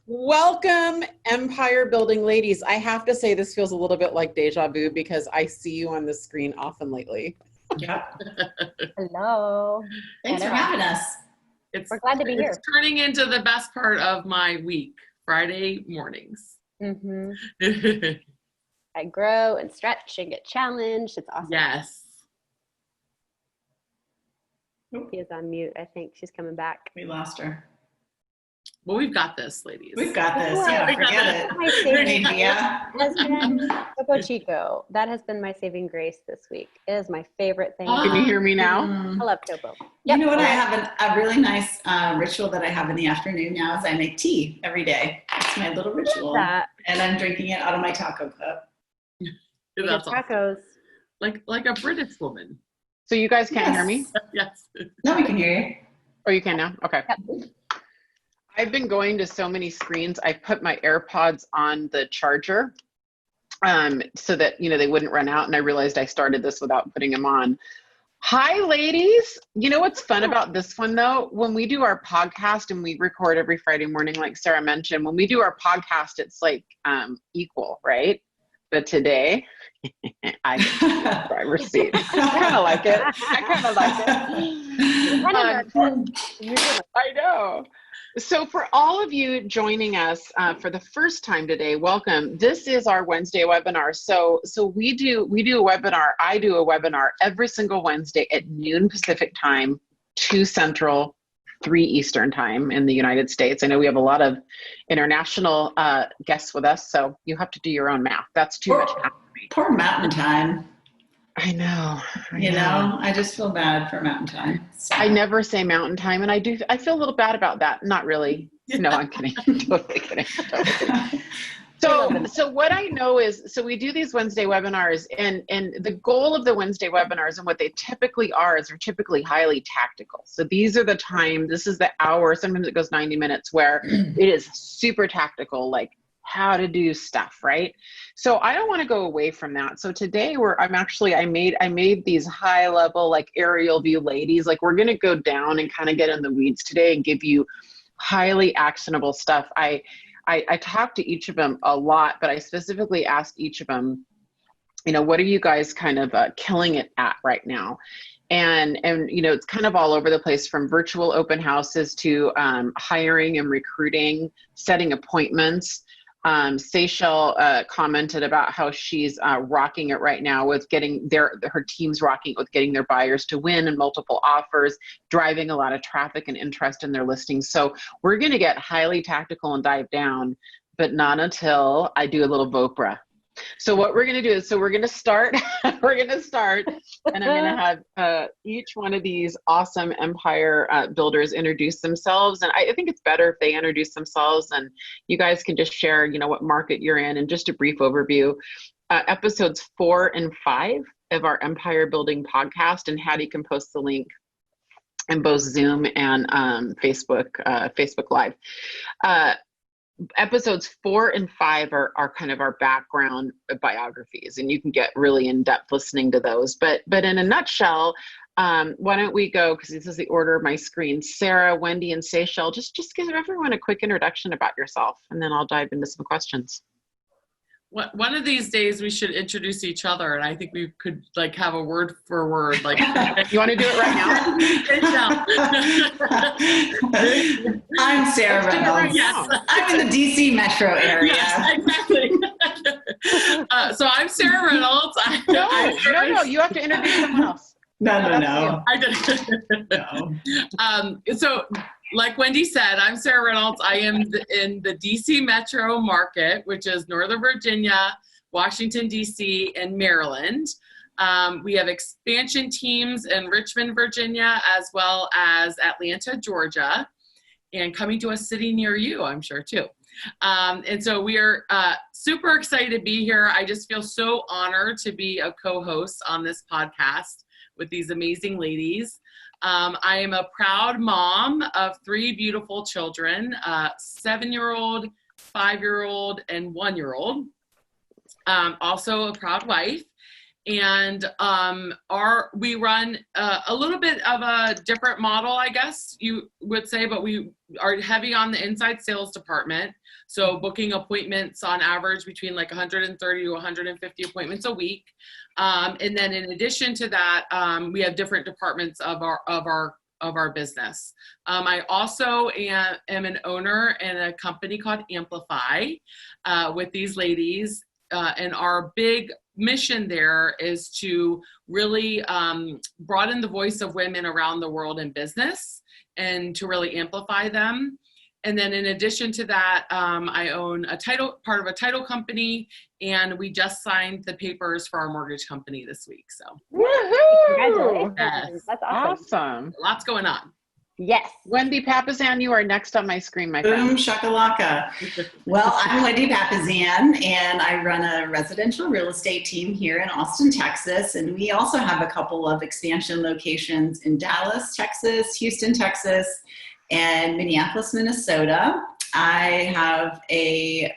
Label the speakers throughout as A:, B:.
A: Welcome, empire building ladies. I have to say this feels a little bit like deja vu because I see you on the screen often lately.
B: Yep.
C: Hello.
B: Thanks for having us.
C: We're glad to be here.
D: It's turning into the best part of my week, Friday mornings.
C: Mm-hmm. I grow and stretch and get challenged. It's awesome.
D: Yes.
C: She is on mute. I think she's coming back.
B: We lost her.
D: Well, we've got this, ladies.
B: We've got this.
C: Well,
B: Yeah,
D: we got
B: forget it.
C: My saving
B: Yeah.
C: has been Topo Chico. That has been my saving grace this week. It is my favorite thing.
A: Can you hear me now?
C: I love Topo.
B: You know what? I have a really nice ritual that I have in the afternoon now is I make tea every day. It's my little ritual. And I'm drinking it out of my taco cup.
D: That's awesome.
C: Tacos.
D: Like a British woman.
A: So you guys can't hear me?
D: Yes.
B: No, we can hear you.
A: Oh, you can now? Okay.
C: Yep.
A: I've been going to so many screens. I put my AirPods on the charger so that, they wouldn't run out. And I realized I started this without putting them on. Hi, ladies. You know what's fun about this one, though? When we do our podcast and we record every Friday morning, like Sarah mentioned, when we do our podcast, it's like equal, right? But today, I get the driver's seat. I kind of like it. I know. So for all of you joining us for the first time today, welcome. This is our Wednesday webinar. So we do a webinar. I do a webinar every single Wednesday at noon Pacific time, 2 Central, 3 Eastern time in the United States. I know we have a lot of international guests with us, so you have to do your own math. That's too much math for me.
B: Poor Mountain Time.
A: I know.
B: I just feel bad for Mountain Time. So.
A: I never say Mountain Time, and I feel a little bad about that. Not really. No, I'm kidding. Totally kidding. So what I know is, so we do these Wednesday webinars, and the goal of the Wednesday webinars and what they typically are is they're typically highly tactical. So these are the time, this is the hour, sometimes it goes 90 minutes where it is super tactical, like how to do stuff, right? So I don't want to go away from that. So today I made these high level, like aerial view ladies, like we're going to go down and kind of get in the weeds today and give you highly actionable stuff. I talked to each of them a lot, but I specifically asked each of them, what are you guys kind of killing it at right now? And it's kind of all over the place, from virtual open houses to hiring and recruiting, setting appointments. Seychelle commented about how she's rocking it right now with getting her team's rocking it with getting their buyers to win and multiple offers, driving a lot of traffic and interest in their listings. So we're going to get highly tactical and dive down, but not until I do a little Vopra. So what we're going to do is, we're going to start, and I'm going to have each one of these awesome empire builders introduce themselves. And I think it's better if they introduce themselves, and you guys can just share, what market you're in, and just a brief overview. Episodes 4 and 5 of our empire building podcast, and Hattie can post the link in both Zoom and Facebook Live. Episodes 4 and 5 are kind of our background biographies, and you can get really in depth listening to those. But in a nutshell, why don't we go, because this is the order of my screen, Sarah, Wendy, and Seychelle, just give everyone a quick introduction about yourself, and then I'll dive into some questions.
D: One of these days we should introduce each other, and I think we could have a word for word. Like,
A: you want to do it right
B: now? I'm Sarah Reynolds. Yes. I'm in the DC metro area.
D: Yes, exactly. So I'm Sarah Reynolds.
A: No, you have to introduce someone else.
B: No.
D: I did. No. So, like Wendy said, I'm Sarah Reynolds. I am in the DC metro market, which is Northern Virginia, Washington, D.C., and Maryland. We have expansion teams in Richmond, Virginia, as well as Atlanta, Georgia, and coming to a city near you, I'm sure, too. And so we are super excited to be here. I just feel so honored to be a co-host on this podcast with these amazing ladies. I am a proud mom of 3 beautiful children, 7-year-old, 5-year-old, and 1-year-old. Also a proud wife. And we run a little bit of a different model, I guess you would say, but we are heavy on the inside sales department. So booking appointments on average between like 130 to 150 appointments a week. And then in addition to that, we have different departments of our business. I also am an owner in a company called Amplify with these ladies. And our big mission there is to really broaden the voice of women around the world in business and to really amplify them. And then in addition to that, I own part of a title company, and we just signed the papers for our mortgage company this week. So
C: Congratulations.
D: Yes.
C: That's awesome.
D: Lots going on.
C: Yes.
A: Wendy Papazan, you are next on my screen, my friend.
B: Boom shakalaka. Well, I'm Wendy Papazan, and I run a residential real estate team here in Austin, Texas. And we also have a couple of expansion locations in Dallas, Texas, Houston, Texas, and Minneapolis, Minnesota. I have a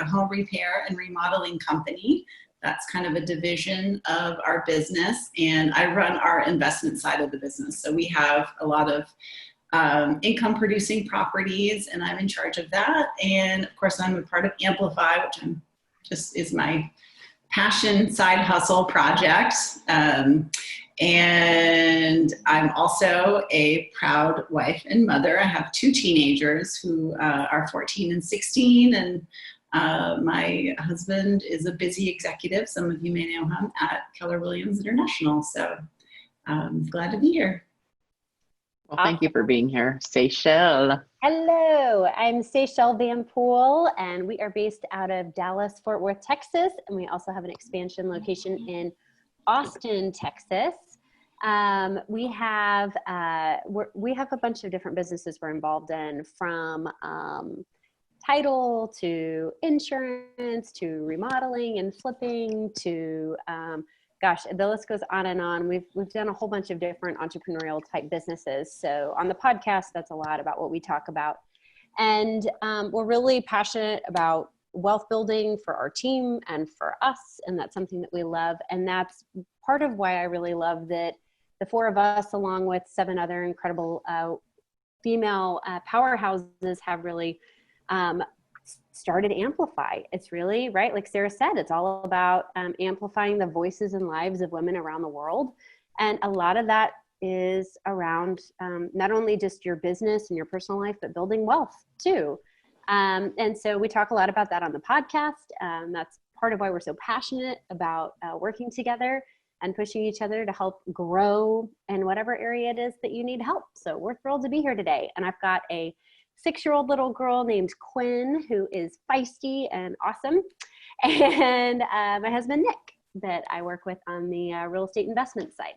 B: home repair and remodeling company. That's kind of a division of our business, and I run our investment side of the business. So we have a lot of income producing properties, and I'm in charge of that. And of course, I'm a part of Amplify, which is my passion side hustle project. And I'm also a proud wife and mother. I have 2 teenagers who are 14 and 16, and my husband is a busy executive. Some of you may know him at Keller Williams International. So I'm glad to be here.
A: Well, thank you for being here. Seychelle.
C: Hello, I'm Seychelle Van Poel, and we are based out of Dallas, Fort Worth, Texas. And we also have an expansion location in Austin, Texas. We have a bunch of different businesses we're involved in, from title to insurance to remodeling and flipping to gosh, the list goes on and on. We've done a whole bunch of different entrepreneurial type businesses. So on the podcast, that's a lot about what we talk about. And we're really passionate about wealth building for our team and for us. And that's something that we love. And that's part of why I really love that the 4 of us, along with 7 other incredible female powerhouses, have really started Amplify. It's really, right, like Sarah said, it's all about amplifying the voices and lives of women around the world. And a lot of that is around not only just your business and your personal life, but building wealth too. And so we talk a lot about that on the podcast. That's part of why we're so passionate about working together and pushing each other to help grow in whatever area it is that you need help. So we're thrilled to be here today. And I've got a 6-year-old girl named Quinn, who is feisty and awesome. And my husband, Nick, that I work with on the real estate investment side.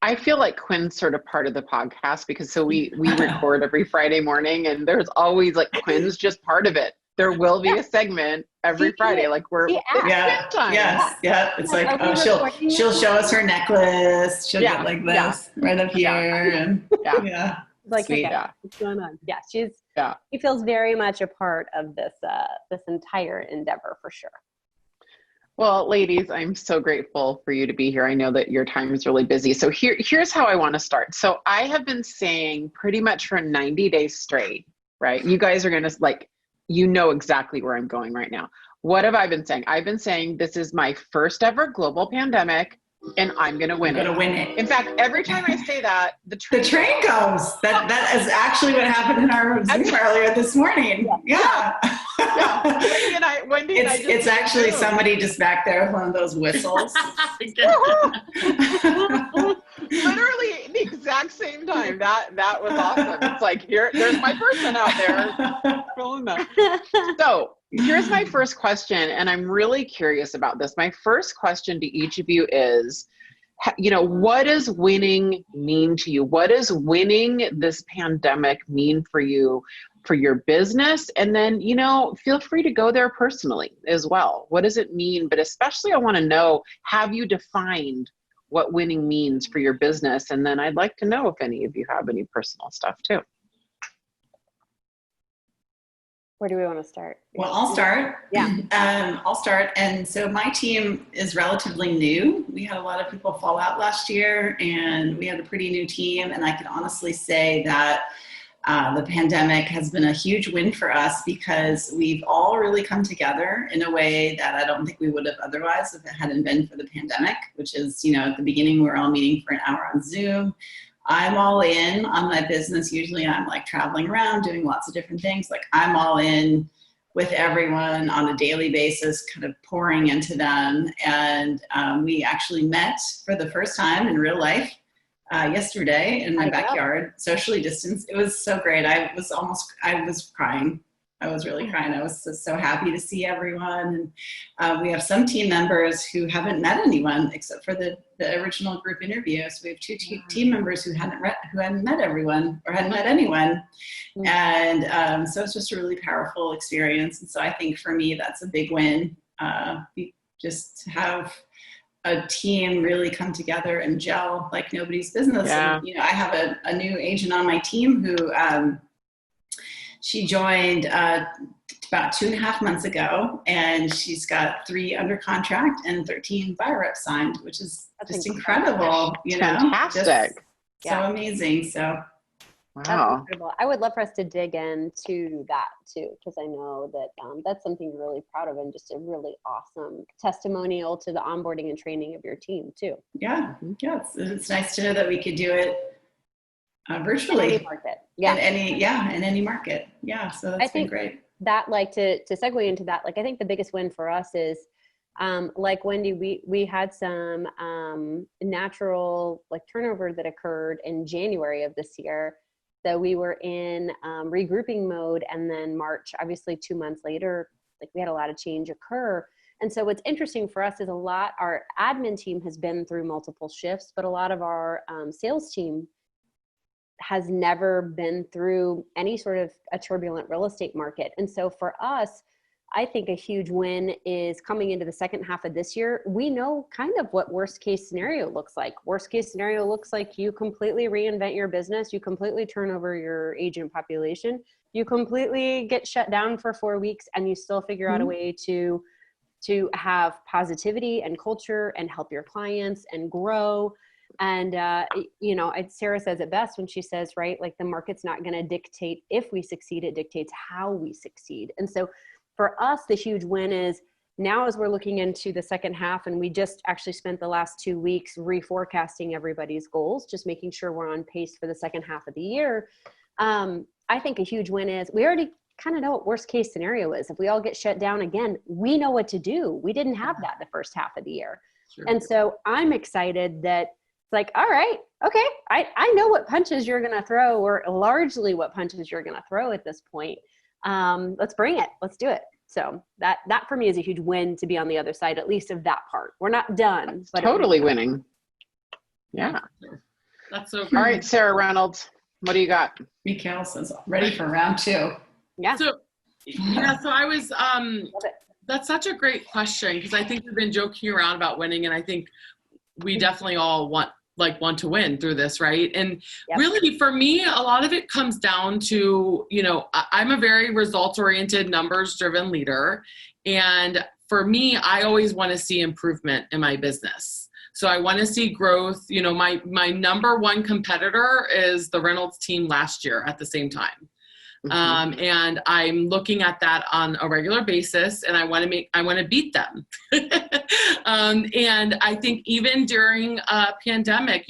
A: I feel like Quinn's sort of part of the podcast because we record every Friday morning, and there's always like Quinn's just part of it. There will be a segment every Friday, like
B: It's like she'll show us her necklace. She'll get like this right up here, and
C: like, okay, what's going on? Yeah, she feels very much a part of this entire endeavor for sure.
A: Well, ladies, I'm so grateful for you to be here. I know that your time is really busy. So here's how I want to start. So I have been saying pretty much for 90 days straight, right? You guys are going to you know exactly where I'm going right now. What have I been saying? I've been saying this is my first ever global pandemic, and I'm going to win it. In fact, every time I say that, the train
B: goes. That is actually what happened in our Zoom earlier this morning. Yeah.
A: Wendy and I
B: it's actually somebody just back there with one of those whistles.
A: Literally the exact same time. That was awesome. It's like, there's my person out there. So here's my first question, and I'm really curious about this. My first question to each of you is, what does winning mean to you? What does winning this pandemic mean for you, for your business? And then, feel free to go there personally as well. What does it mean? But especially I want to know, have you defined what winning means for your business? And then I'd like to know if any of you have any personal stuff too.
C: Where do we want to start?
B: Well, I'll start.
C: Yeah.
B: I'll start. And so my team is relatively new. We had a lot of people fall out last year, and we had a pretty new team. And I can honestly say that the pandemic has been a huge win for us because we've all really come together in a way that I don't think we would have otherwise if it hadn't been for the pandemic, which is, at the beginning, we were all meeting for an hour on Zoom. I'm all in on my business. Usually I'm like traveling around doing lots of different things. Like I'm all in with everyone on a daily basis, kind of pouring into them. And we actually met for the first time in real life yesterday in my backyard, socially distanced. It was so great. I was crying. I was really crying. I was just so happy to see everyone. And we have some team members who haven't met anyone except for the original group interview. So we have two team members who hadn't met everyone or hadn't met anyone. And so it's just a really powerful experience. And so I think for me, that's a big win. Just to have a team really come together and gel like nobody's business.
A: Yeah.
B: And, I have a new agent on my team who, she joined about 2.5 months ago, and she's got 3 under contract and 13 buyer reps signed, which is just incredible.
A: Fantastic.
B: So amazing. So
A: wow.
C: I would love for us to dig into that too, because I know that that's something you're really proud of and just a really awesome testimonial to the onboarding and training of your team too.
B: Yeah. It's nice to know that we could do it virtually.
C: In any market. Yeah.
B: In any market. Yeah. So that's been great.
C: That to segue into that, I think the biggest win for us is like Wendy, we had some natural turnover that occurred in January of this year. So we were in regrouping mode, and then March, obviously 2 months later, we had a lot of change occur. And so what's interesting for us is our admin team has been through multiple shifts, but a lot of our sales team has never been through any sort of a turbulent real estate market. And so for us, I think a huge win is coming into the second half of this year. We know kind of what worst case scenario looks like. Worst case scenario looks like you completely reinvent your business. You completely turn over your agent population. You completely get shut down for 4 weeks, and you still figure out a way to have positivity and culture and help your clients and grow. And, Sarah says it best when she says, right, the market's not going to dictate if we succeed, it dictates how we succeed. And so for us, the huge win is now as we're looking into the second half, and we just actually spent the last 2 weeks reforecasting everybody's goals, just making sure we're on pace for the second half of the year. I think a huge win is we already kind of know what worst case scenario is. If we all get shut down again, we know what to do. We didn't have that the first half of the year. Sure. And so I'm excited that all right, okay, I know what punches you're going to throw, or largely what punches you're going to throw at this point. Let's bring it. Let's do it. So that for me is a huge win to be on the other side, at least of that part. We're not done. But
A: totally winning. Yeah.
D: That's so cool.
A: All right, Sarah Reynolds, what do you got?
B: Mikhail says ready for round 2.
C: Yeah.
D: So I was, that's such a great question, because I think we've been joking around about winning, and I think we definitely all want to win through this, right? And really, for me, a lot of it comes down to, I'm a very results-oriented, numbers-driven leader. And for me, I always want to see improvement in my business. So I want to see growth. My number one competitor is the Reynolds team last year at the same time. And I'm looking at that on a regular basis, and I want to beat them. And I think even during a pandemic,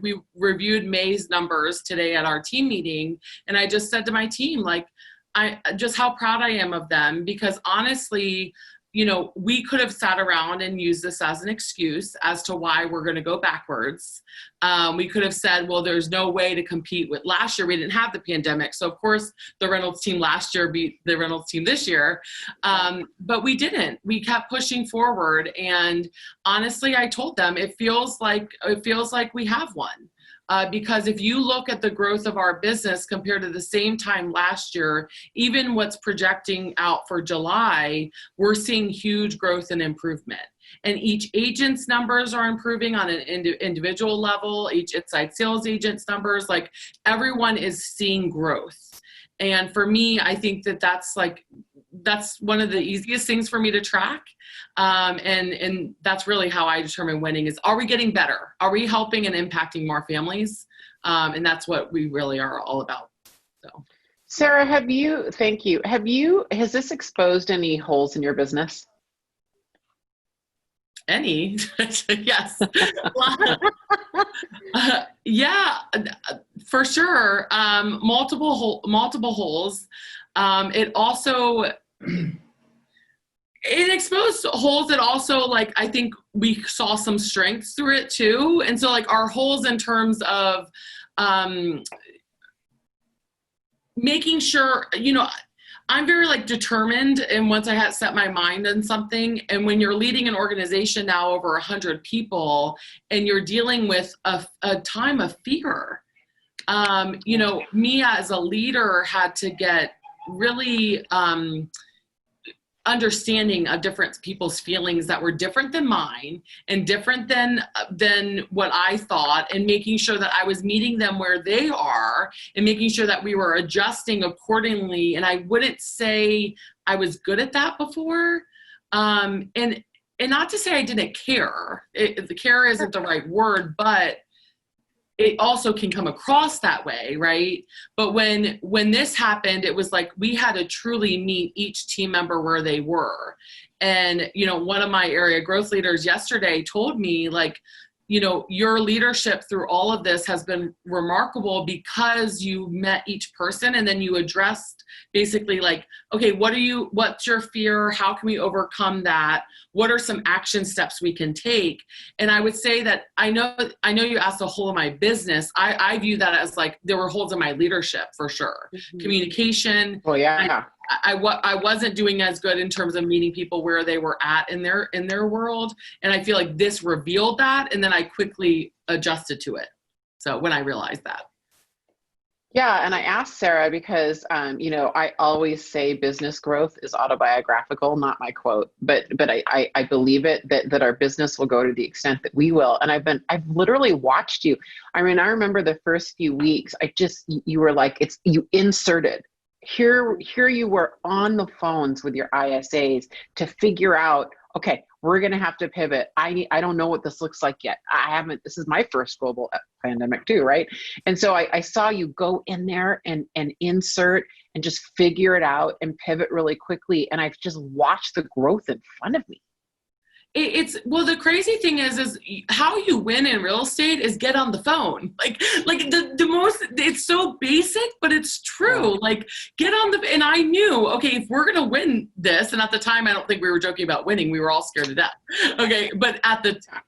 D: we reviewed May's numbers today at our team meeting, and I just said to my team, just how proud I am of them, because honestly, we could have sat around and used this as an excuse as to why we're going to go backwards. We could have said, well, there's no way to compete with last year. We didn't have the pandemic. So of course the Reynolds team last year beat the Reynolds team this year. But we didn't. We kept pushing forward. And honestly, I told them it feels like we have won. Because if you look at the growth of our business compared to the same time last year, even what's projecting out for July, we're seeing huge growth and improvement. And each agent's numbers are improving on an individual level, each inside sales agent's numbers, everyone is seeing growth. And for me, I think that's one of the easiest things for me to track. And that's really how I determine winning is, are we getting better? Are we helping and impacting more families? And that's what we really are all about. So,
A: Sarah, thank you. Has this exposed any holes in your business?
D: Any? Yes. Yeah, for sure. Multiple holes. It also, it exposed holes that also, like, I think we saw some strengths through it too. And so, like, our holes in terms of making sure, I'm very, like, determined, and once I had set my mind on something, and when you're leading an organization now over 100 people and you're dealing with a time of fear, me as a leader had to get really understanding of different people's feelings that were different than mine and different than what I thought, and making sure that I was meeting them where they are and making sure that we were adjusting accordingly. And I wouldn't say I was good at that before. And not to say I didn't care. The care isn't the right word, but it also can come across that way, right? But when this happened, it was like we had to truly meet each team member where they were. And, one of my area growth leaders yesterday told me, like, your leadership through all of this has been remarkable because you met each person and then you addressed basically, like, okay, what's your fear? How can we overcome that? What are some action steps we can take? And I would say that I know you asked the whole of my business. I view that as, like, there were holes in my leadership for sure. Mm-hmm. Communication.
A: Oh yeah.
D: I wasn't doing as good in terms of meeting people where they were at in their world. And I feel like this revealed that. And then I quickly adjusted to it. So when I realized that.
A: Yeah. And I asked Sarah because, I always say business growth is autobiographical, not my quote, but I believe it, that our business will go to the extent that we will. And I've literally watched you. I mean, I remember the first few weeks, you were like, you inserted. Here you were on the phones with your ISAs to figure out, okay, we're going to have to pivot. I don't know what this looks like yet. This is my first global pandemic too, right? And so I saw you go in there and insert and just figure it out and pivot really quickly. And I've just watched the growth in front of me.
D: Well, the crazy thing is how you win in real estate is get on the phone. Like the most, it's so basic, but it's true. Yeah. Like and I knew, okay, if we're going to win this, and at the time, I don't think we were joking about winning. We were all scared to death. Okay. But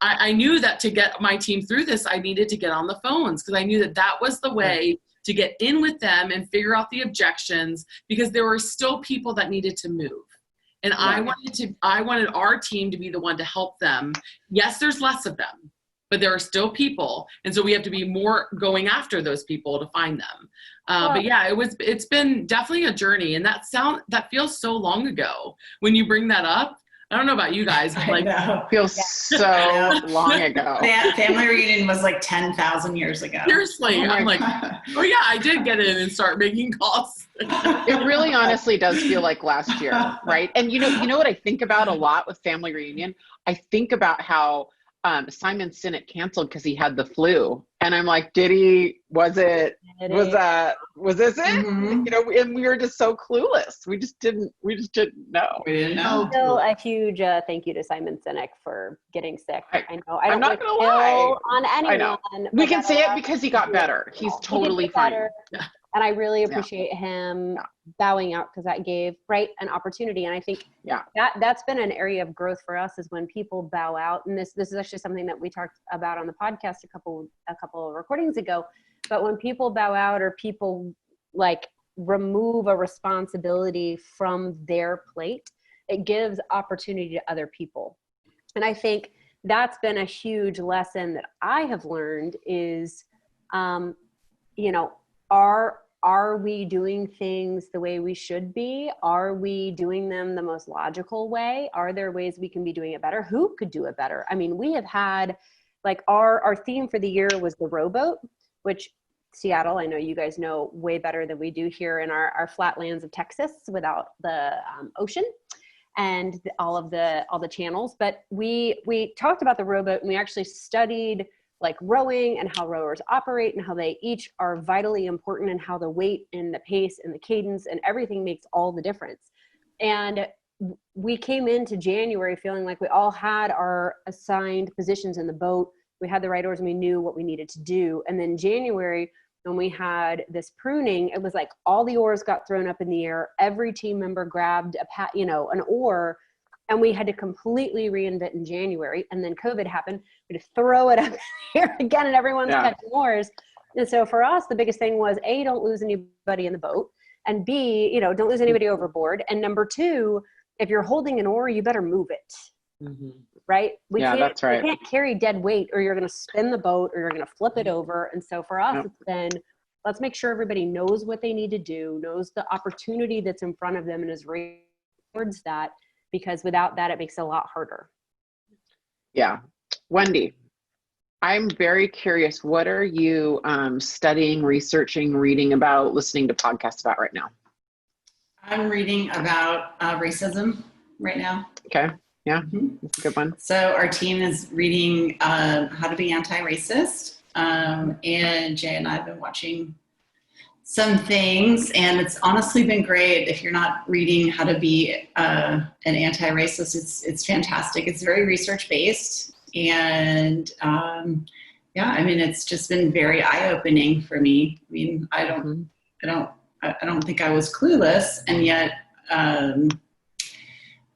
D: I knew that to get my team through this, I needed to get on the phones because I knew that was the way to get in with them and figure out the objections, because there were still people that needed to move. And yeah. I wanted our team to be the one to help them. Yes, there's less of them, but there are still people. And so we have to be more going after those people to find them. But yeah, it's been definitely a journey. And that feels so long ago when you bring that up. I don't know about you guys, but like
A: feels so long ago.
B: Family reunion was like 10,000 years ago.
D: Seriously. I'm like, oh yeah, I did get in and start making calls.
A: It really honestly does feel like last year, right? And you know what I think about a lot with family reunion? I think about how Simon Sinek canceled because he had the flu. And I'm like, was this it? Mm-hmm. And we were just so clueless. We just didn't know.
B: We didn't know.
C: Still a huge thank you to Simon Sinek for getting sick. I know. I'm
A: not going to lie
C: on anyone.
A: I know. We can say it because he got better. He's totally fine.
C: Yeah. And I really appreciate him bowing out, because that gave an opportunity. And I think that's been an area of growth for us, is when people bow out. And this is actually something that we talked about on the podcast a couple of recordings ago. But when people bow out, or people like remove a responsibility from their plate, it gives opportunity to other people. And I think that's been a huge lesson that I have learned is, are we doing things the way we should be? Are we doing them the most logical way? Are there ways we can be doing it better? Who could do it better? I mean, we have had, like, our theme for the year was the rowboat, which Seattle. I know you guys know way better than we do here in our flatlands of Texas without the ocean and all the channels. But we talked about the rowboat, and we actually studied like rowing and how rowers operate and how they each are vitally important, and how the weight and the pace and the cadence and everything makes all the difference. And we came into January feeling like we all had our assigned positions in the boat. We had the right oars and we knew what we needed to do. And then January, when we had this pruning, it was like all the oars got thrown up in the air. Every team member grabbed an oar, and we had to completely reinvent in January. And then COVID happened. We had to throw it up here again, and everyone's catching oars. And so for us, the biggest thing was A, don't lose anybody in the boat, and B, don't lose anybody overboard. And number two, if you're holding an oar, you better move it. Mm-hmm. Right?
A: That's right.
C: We can't carry dead weight, or you're going to spin the boat, or you're going to flip it over. And so for us, It's been, let's make sure everybody knows what they need to do, knows the opportunity that's in front of them, and is racing towards that, because without that, it makes it a lot harder.
A: Yeah. Wendy, I'm very curious. What are you studying, researching, reading about, listening to podcasts about right now?
B: I'm reading about racism right now.
A: Okay. Yeah, that's a good one.
B: So our team is reading How to Be Anti-Racist. And Jay and I have been watching some things, and it's honestly been great. If you're not reading How to Be an Anti-Racist, it's fantastic. It's very research-based. And it's just been very eye-opening for me. I mean, I don't think I was clueless, and yet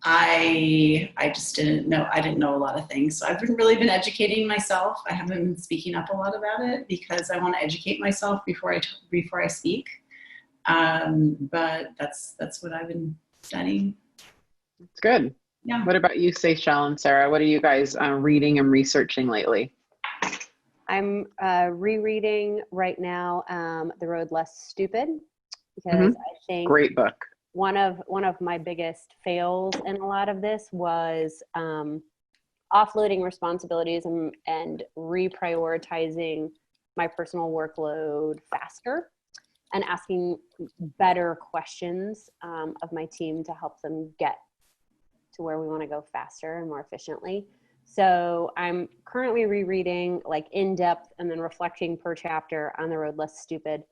B: I just didn't know. I didn't know a lot of things. So I've really been educating myself. I haven't been speaking up a lot about it because I want to educate myself before I speak. But that's what I've been studying.
A: It's good.
B: Yeah.
A: What about you, Seychelle and Sarah? What are you guys reading and researching lately?
C: I'm rereading right now The Road Less Stupid, because I think
A: great book.
C: One of my biggest fails in a lot of this was offloading responsibilities and reprioritizing my personal workload faster, and asking better questions of my team to help them get to where we want to go faster and more efficiently. So I'm currently rereading like in depth and then reflecting per chapter on The Road Less Stupid.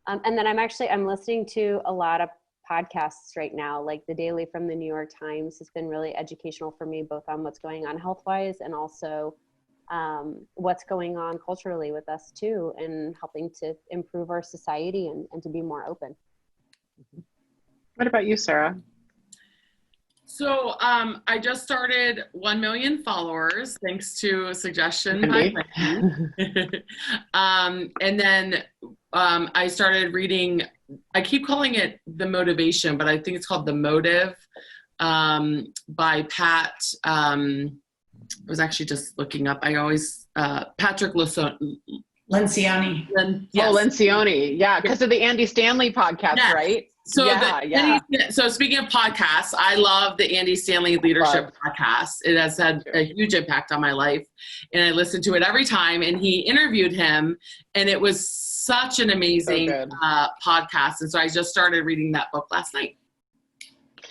C: And then I'm listening to a lot of podcasts right now, like The Daily from the New York Times has been really educational for me, both on what's going on health-wise and also what's going on culturally with us too, and helping to improve our society and to be more open.
A: What about you, Sarah?
D: So I just started 1 million followers, thanks to a suggestion by Wendy. And then I started reading, I keep calling it The Motivation, but I think it's called The Motive by Pat. I was actually just looking up. Patrick Lencioni.
B: Yes.
A: Oh, Lencioni. Yeah, because of the Andy Stanley podcast, right?
D: So so speaking of podcasts, I love the Andy Stanley Leadership Podcast. It has had a huge impact on my life, and I listen to it every time. And he interviewed him, and it was such an amazing podcast. And so I just started reading that book last night.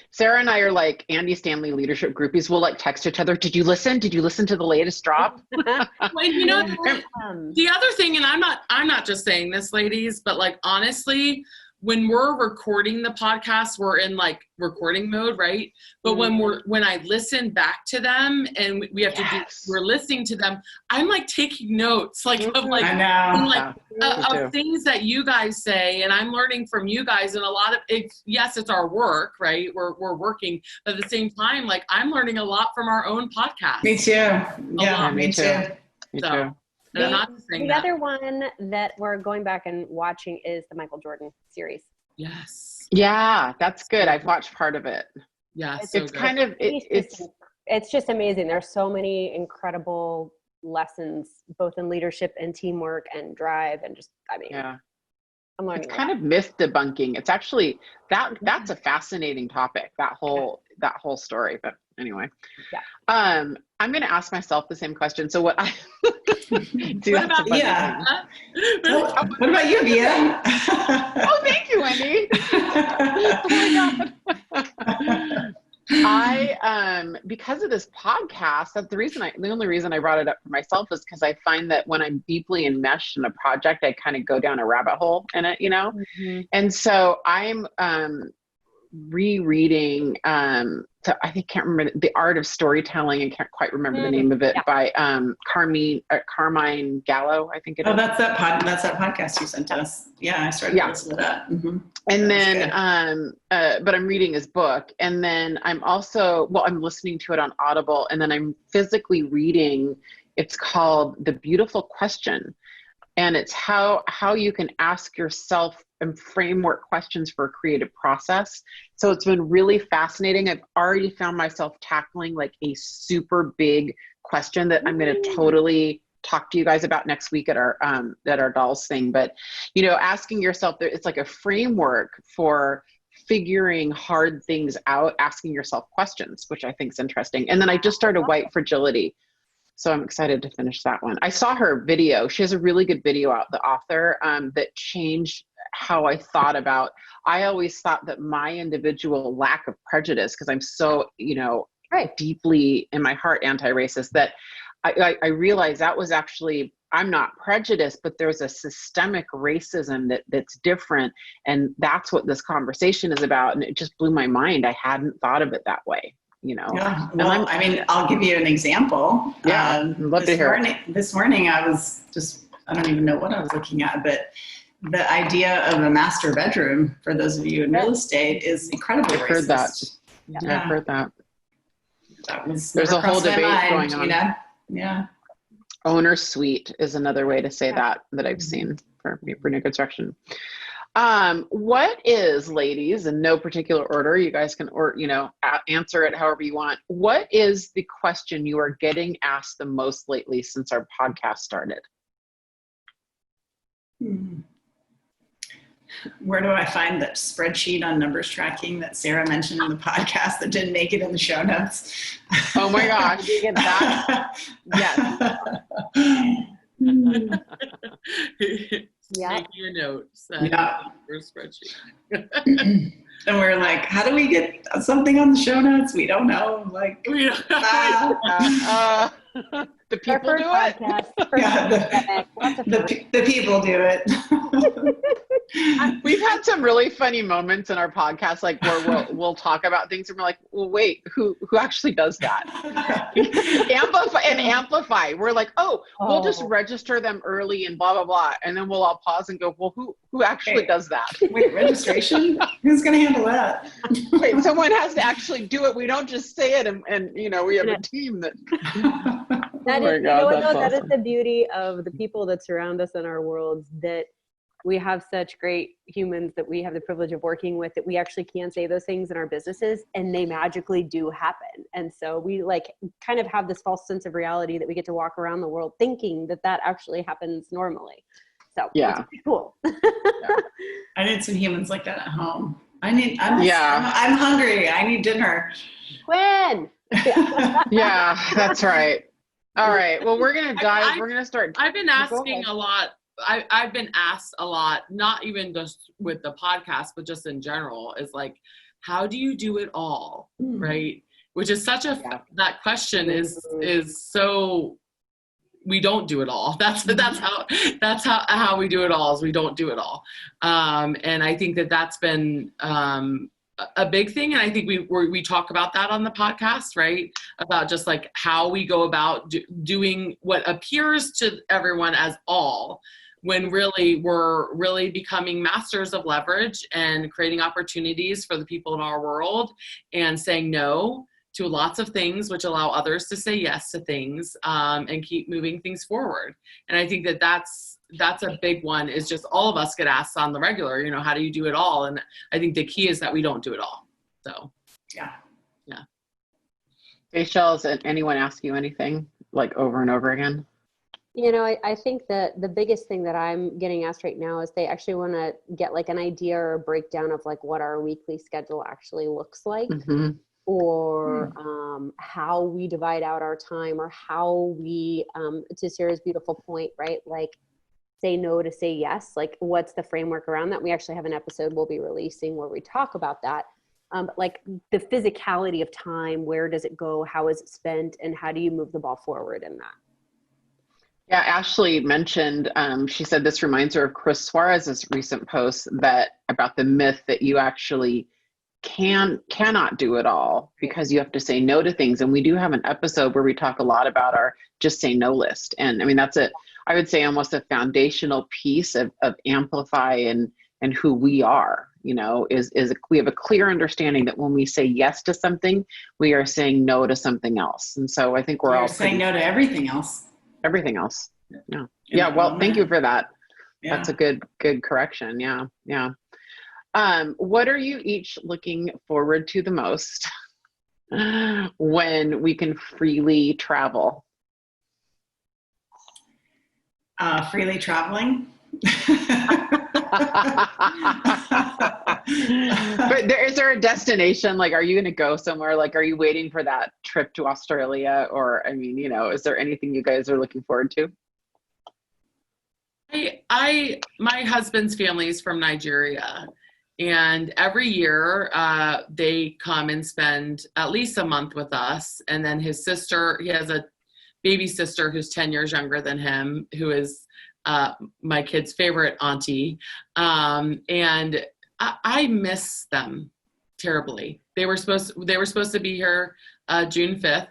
A: Sarah and I are like Andy Stanley leadership groupies. We'll like text each other. Did you listen? Did you listen to the latest drop?
D: Well, the other thing, and I'm not just saying this, ladies, but like honestly, when we're recording the podcast, we're in like recording mode, right? But when I listen back to them and we have to we're listening to them, I'm like taking notes, like of like, of things that you guys say, and I'm learning from you guys. And a lot of it's our work, right? We're working, but at the same time, like I'm learning a lot from our own podcast.
B: Me too. Yeah, me too.
A: Me too.
C: The other one that we're going back and watching is the Michael Jordan series.
D: Yes.
A: Yeah, that's good. I've watched part of it.
D: Yeah,
C: it's just amazing. There's so many incredible lessons, both in leadership and teamwork and drive, and just I'm learning.
A: It's kind of myth debunking. It's actually that's a fascinating topic. That whole story, but. anyway.
C: Yeah.
A: I'm going to ask myself the same question. So what I do
D: What about
B: Yeah.
D: What
B: What about you, Via?
A: Oh, thank you, Wendy. Oh my God. I because of this podcast, that's the only reason I brought it up for myself is because I find that when I'm deeply enmeshed in a project, I kind of go down a rabbit hole in it, you know?
C: Mm-hmm.
A: And so I'm rereading I can't remember The Art of Storytelling. I can't quite remember the name of it, by Carmine Gallo, I think it is.
B: Oh, that's that podcast you sent us. Yeah, I started to listen to that. Mm-hmm.
A: And then, but I'm reading his book, and then I'm listening to it on Audible, and then I'm physically reading. It's called The Beautiful Question, and it's how you can ask yourself and framework questions for a creative process. So it's been really fascinating. I've already found myself tackling like a super big question that I'm going to totally talk to you guys about next week at our dolls thing. But, you know, asking yourself, it's like a framework for figuring hard things out, asking yourself questions, which I think is interesting. And then I just started White Fragility. So I'm excited to finish that one. I saw her video. She has a really good video out, the author, that changed how I thought about. I always thought that my individual lack of prejudice, because I'm so, you know, deeply in my heart anti-racist, that I realized that was actually, I'm not prejudiced, but there's a systemic racism that's different. And that's what this conversation is about. And it just blew my mind. I hadn't thought of it that way. You know.
B: Yeah. Well, I mean, I'll give you an example.
A: Yeah, I'd love to hear it.
B: This morning I was I don't even know what I was looking at, but the idea of a master bedroom, for those of you in real estate, is incredibly racist.
A: I've heard that.
B: Yeah.
A: I've heard that.
B: There's
A: a whole debate going on.
B: You know? Yeah.
A: Owner suite is another way to say that I've seen for new construction. What is, ladies, in no particular order, you guys can, answer it however you want. What is the question you are getting asked the most lately since our podcast started?
B: Where do I find that spreadsheet on numbers tracking that Sarah mentioned in the podcast that didn't make it in the show notes?
A: Oh my gosh, you get that? Yes.
D: Make your notes. For spreadsheet.
B: And we're like, how do we get something on the show notes? We don't know. Like,
A: the people do it.
B: The people do it.
A: We've had some really funny moments in our podcast, like where we'll talk about things and we're like, well, wait, who actually does that? Amplify. We're like, we'll just register them early and blah, blah, blah. And then we'll all pause and go, well, who actually does that?
B: Wait, registration? Who's going to handle that?
A: Wait, someone has to actually do it. We don't just say it and we have a team that.
C: That is the beauty of the people that surround us in our worlds, that we have such great humans that we have the privilege of working with, that we actually can say those things in our businesses and they magically do happen. And so we kind of have this false sense of reality that we get to walk around the world thinking that actually happens normally. So it's pretty cool.
B: I need some humans like that at home. I'm hungry. I need dinner.
C: When?
A: Yeah, that's right. All right. Well, we're going to dive. We're going to start.
D: I've been asking a lot. I've been asked a lot, not even just with the podcast, but just in general, is like, how do you do it all? Right. Which is such that question is so, we don't do it all. That's how we do it all, is we don't do it all. And I think that's been, a big thing. And I think we talk about that on the podcast, right? About just like how we go about doing what appears to everyone as all, when really we're really becoming masters of leverage and creating opportunities for the people in our world and saying no to lots of things, which allow others to say yes to things, and keep moving things forward. And I think that's a big one, is just all of us get asked on the regular, how do you do it all? And I think the key is that we don't do it all. So, yeah.
A: Rachel, does anyone ask you anything like over and over again?
C: I think that the biggest thing that I'm getting asked right now is they actually want to get like an idea or a breakdown of like what our weekly schedule actually looks like.
A: Mm-hmm.
C: or how we divide out our time, or how we, to Sarah's beautiful point, right? Like say no to say yes. Like what's the framework around that? We actually have an episode we'll be releasing where we talk about that. But like the physicality of time, where does it go? How is it spent? And how do you move the ball forward in that?
A: Yeah, Ashley mentioned, she said this reminds her of Chris Suarez's recent post that about the myth that you actually cannot do it all because you have to say no to things. And we do have an episode where we talk a lot about our just say no list. And I mean, that's I would say almost a foundational piece of Amplify and who we are, you know, is we have a clear understanding that when we say yes to something, we are saying no to something else. And so I think we're all
B: saying no to everything else.
A: Everything else. Yeah. Yeah. Well, thank you for that.
B: Yeah.
A: That's a good correction. Yeah. Yeah. What are you each looking forward to the most when we can freely travel?
B: Freely traveling.
A: But is there a destination? Like, are you going to go somewhere? Like, are you waiting for that trip to Australia? Or, I mean, you know, is there anything you guys are looking forward to?
D: My husband's family is from Nigeria, and every year they come and spend at least a month with us. And then his sister, he has a baby sister who's 10 years younger than him, who is my kid's favorite auntie. And I miss them terribly. They were supposed to be here June 5th.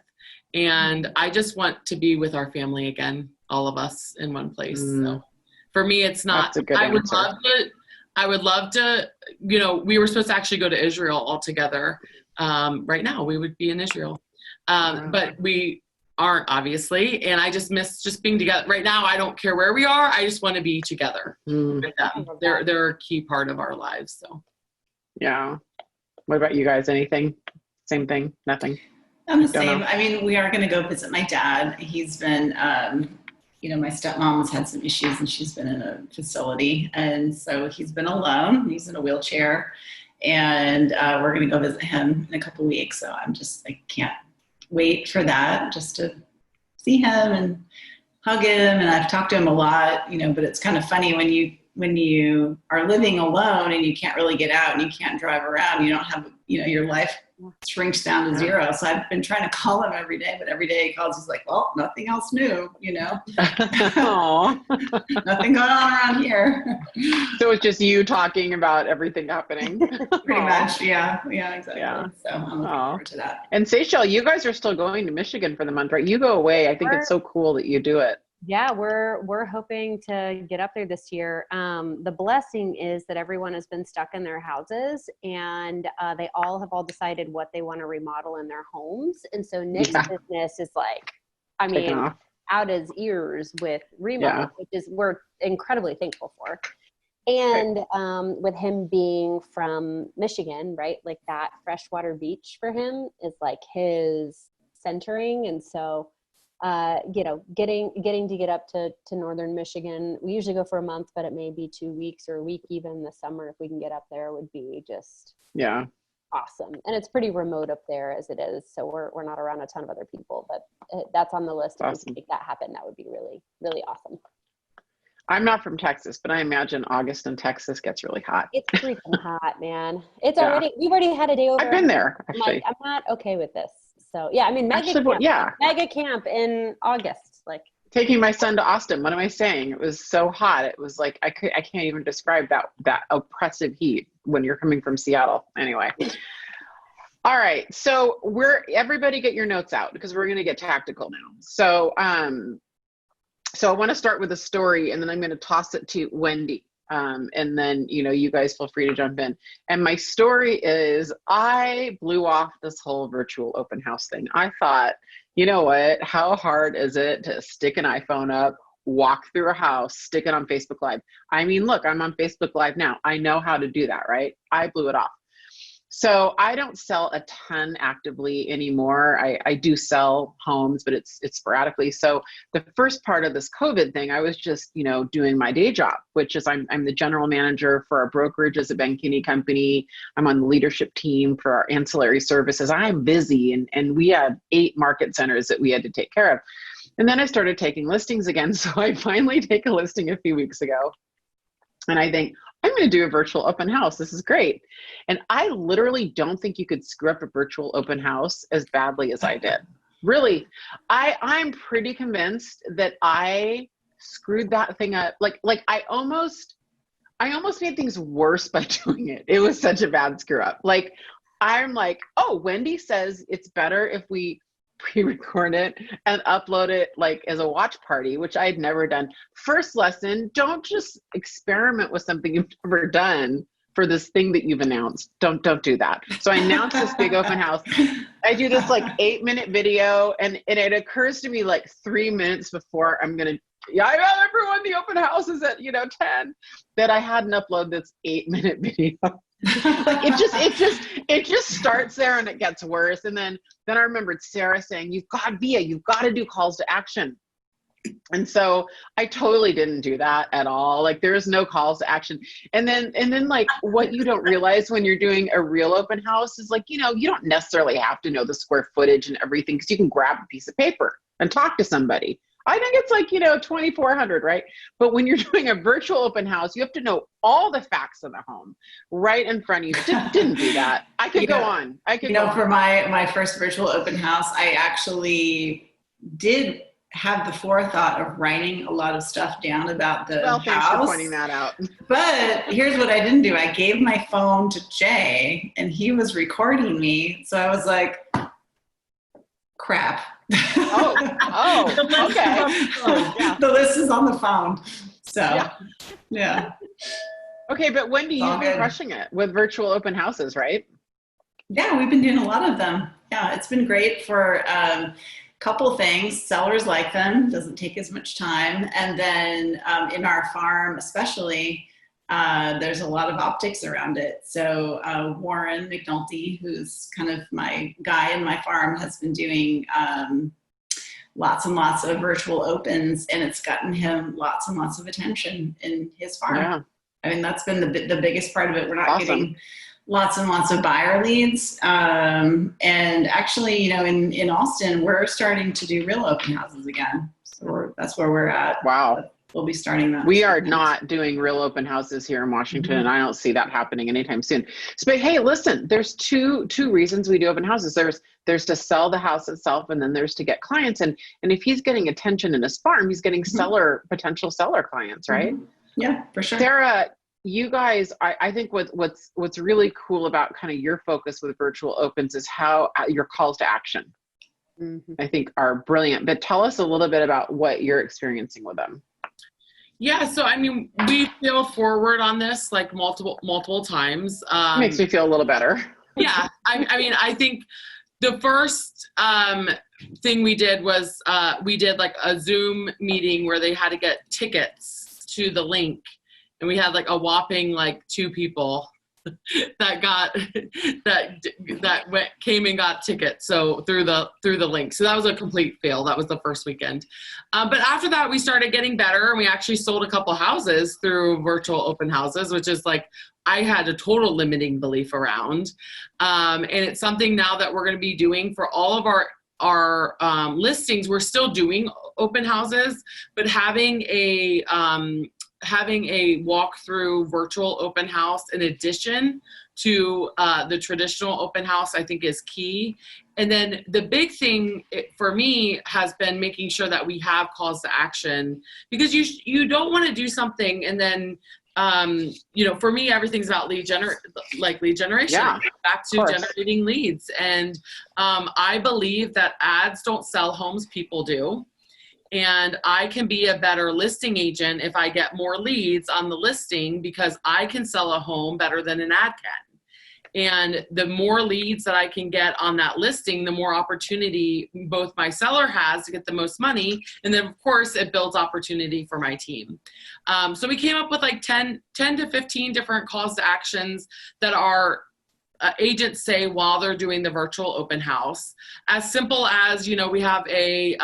D: And I just want to be with our family again, all of us in one place. So for me, it's not,
A: That's a good answer.
D: I would love to, you know, we were supposed to actually go to Israel all together. Right now we would be in Israel. But we aren't, obviously. And I just miss just being together. Right now, I don't care where we are. I just want to be together with them. They're a key part of our lives. So.
A: Yeah. What about you guys? Anything? Same thing? Nothing?
B: I'm the same. I mean, we are going to go visit my dad. He's been, you know, my stepmom has had some issues and she's been in a facility. And so he's been alone. He's in a wheelchair. And we're going to go visit him in a couple of weeks. So I can't wait for that, just to see him and hug him. And I've talked to him a lot, you know, but it's kind of funny when you are living alone and you can't really get out and you can't drive around, you don't have, you know, your life shrinks down to zero. So I've been trying to call him every day, but every day he calls, he's like, well, nothing else new, you know. Nothing going on around here.
A: So it's just you talking about everything happening.
B: Pretty much. Yeah, exactly.
A: Yeah.
B: So I'm looking forward to that.
A: And Seychelles, you guys are still going to Michigan for the month, right? You go away. I think it's so cool that you do it.
C: Yeah, we're hoping to get up there this year. The blessing is that everyone has been stuck in their houses, and they all decided what they want to remodel in their homes. And so Nick's business is like, I mean, out his ears with remodels, which is we're incredibly thankful for. And with him being from Michigan, right, like that freshwater beach for him is like his centering, and so. You know, getting to get up to northern Michigan. We usually go for a month, but it may be 2 weeks or a week even this summer. If we can get up there, would be just awesome. And it's pretty remote up there as it is, so we're not around a ton of other people. But that's on the list. If we can make that happen, that would be really, really awesome.
A: I'm not from Texas, but I imagine August in Texas gets really hot.
C: It's freaking hot, man. It's we've already had a day over.
A: I've been there, actually.
C: I'm not okay with this. So yeah, I mean, mega camp in August, like
A: taking my son to Austin. What am I saying? It was so hot. It was like, I can't even describe that oppressive heat when you're coming from Seattle. Anyway. All right. So everybody get your notes out because we're going to get tactical now. So I want to start with a story and then I'm going to toss it to Wendy. And then, you know, you guys feel free to jump in. And my story is I blew off this whole virtual open house thing. I thought, you know what, how hard is it to stick an iPhone up, walk through a house, stick it on Facebook Live? I mean, look, I'm on Facebook Live now. I know how to do that, right? I blew it off. So I don't sell a ton actively anymore. I do sell homes, but it's sporadically. So the first part of this COVID thing, I was just, doing my day job, which is I'm the general manager for our brokerage as a Kinney company. I'm on the leadership team for our ancillary services. I'm busy, and we had 8 market centers that we had to take care of. And then I started taking listings again. So I finally take a listing a few weeks ago. And I think, I'm going to do a virtual open house. This is great. And I literally don't think you could screw up a virtual open house as badly as I did. Really, I'm pretty convinced that I screwed that thing up. Like I almost made things worse by doing it. It was such a bad screw up. Like, I'm like, oh, Wendy says it's better if we pre-record it and upload it like as a watch party, which I had never done. First lesson, don't just experiment with something you've never done for this thing that you've announced. Don't do that. So I announced this big open house. I do this like 8-minute video, and it occurs to me like 3 minutes before I got everyone, the open house is at 10, that I hadn't uploaded this 8-minute video. It just starts there and it gets worse. And then I remembered Sarah saying, you've got to do calls to action. And so I totally didn't do that at all. Like, there is no calls to action. And then like, what you don't realize when you're doing a real open house is like, you don't necessarily have to know the square footage and everything, because you can grab a piece of paper and talk to somebody. I think it's like, 2,400, right? But when you're doing a virtual open house, you have to know all the facts of the home right in front of you. Didn't do that. I could go on.
B: For my first virtual open house, I actually did have the forethought of writing a lot of stuff down about the house.
A: Thanks for pointing that out.
B: But here's what I didn't do. I gave my phone to Jay, and he was recording me. So I was like, crap.
A: Oh, okay. Yeah.
B: The list is on the phone. So, yeah.
A: Okay, but Wendy, you've been crushing it with virtual open houses, right?
B: Yeah, we've been doing a lot of them. Yeah, it's been great for couple things. Sellers like them, doesn't take as much time. And then in our farm especially, there's a lot of optics around it. So Warren McNulty, who's kind of my guy in my farm, has been doing lots and lots of virtual opens, and it's gotten him lots and lots of attention in his farm. Yeah. I mean, that's been the biggest part of it. We're not getting lots and lots of buyer leads. And actually, in Austin, we're starting to do real open houses again. So that's where we're at.
A: Wow.
B: We'll be starting that.
A: We are not doing real open houses here in Washington, and I don't see that happening anytime soon. So, but hey, listen, there's two reasons we do open houses. There's to sell the house itself, and then there's to get clients. And if he's getting attention in his farm, he's getting potential seller clients, right?
B: Yeah, for sure.
A: Sarah, you guys, I think what's really cool about kind of your focus with virtual opens is how your calls to action, I think, are brilliant. But tell us a little bit about what you're experiencing with them.
D: Yeah, so I mean, we feel forward on this like multiple times.
A: Makes me feel a little better.
D: Yeah, I mean, I think the first thing we did was we did like a Zoom meeting where they had to get tickets to the link. And we had like a whopping like 2 people that came and got tickets. So through the link. So that was a complete fail. That was the first weekend. But after that, we started getting better, and we actually sold a couple houses through virtual open houses, which is like, I had a total limiting belief around. And it's something now that we're going to be doing for all of our listings. We're still doing open houses, but having a walkthrough virtual open house in addition to the traditional open house, I think, is key. And then the big thing for me has been making sure that we have calls to action, because you don't want to do something and then for me, everything's about lead generation, back to generating leads. And I believe that ads don't sell homes, people do. And I can be a better listing agent if I get more leads on the listing, because I can sell a home better than an ad can. And the more leads that I can get on that listing, the more opportunity both my seller has to get the most money. And then, of course, it builds opportunity for my team. So we came up with like 10 to 15 different calls to actions that are agents say while they're doing the virtual open house. As simple as, we have a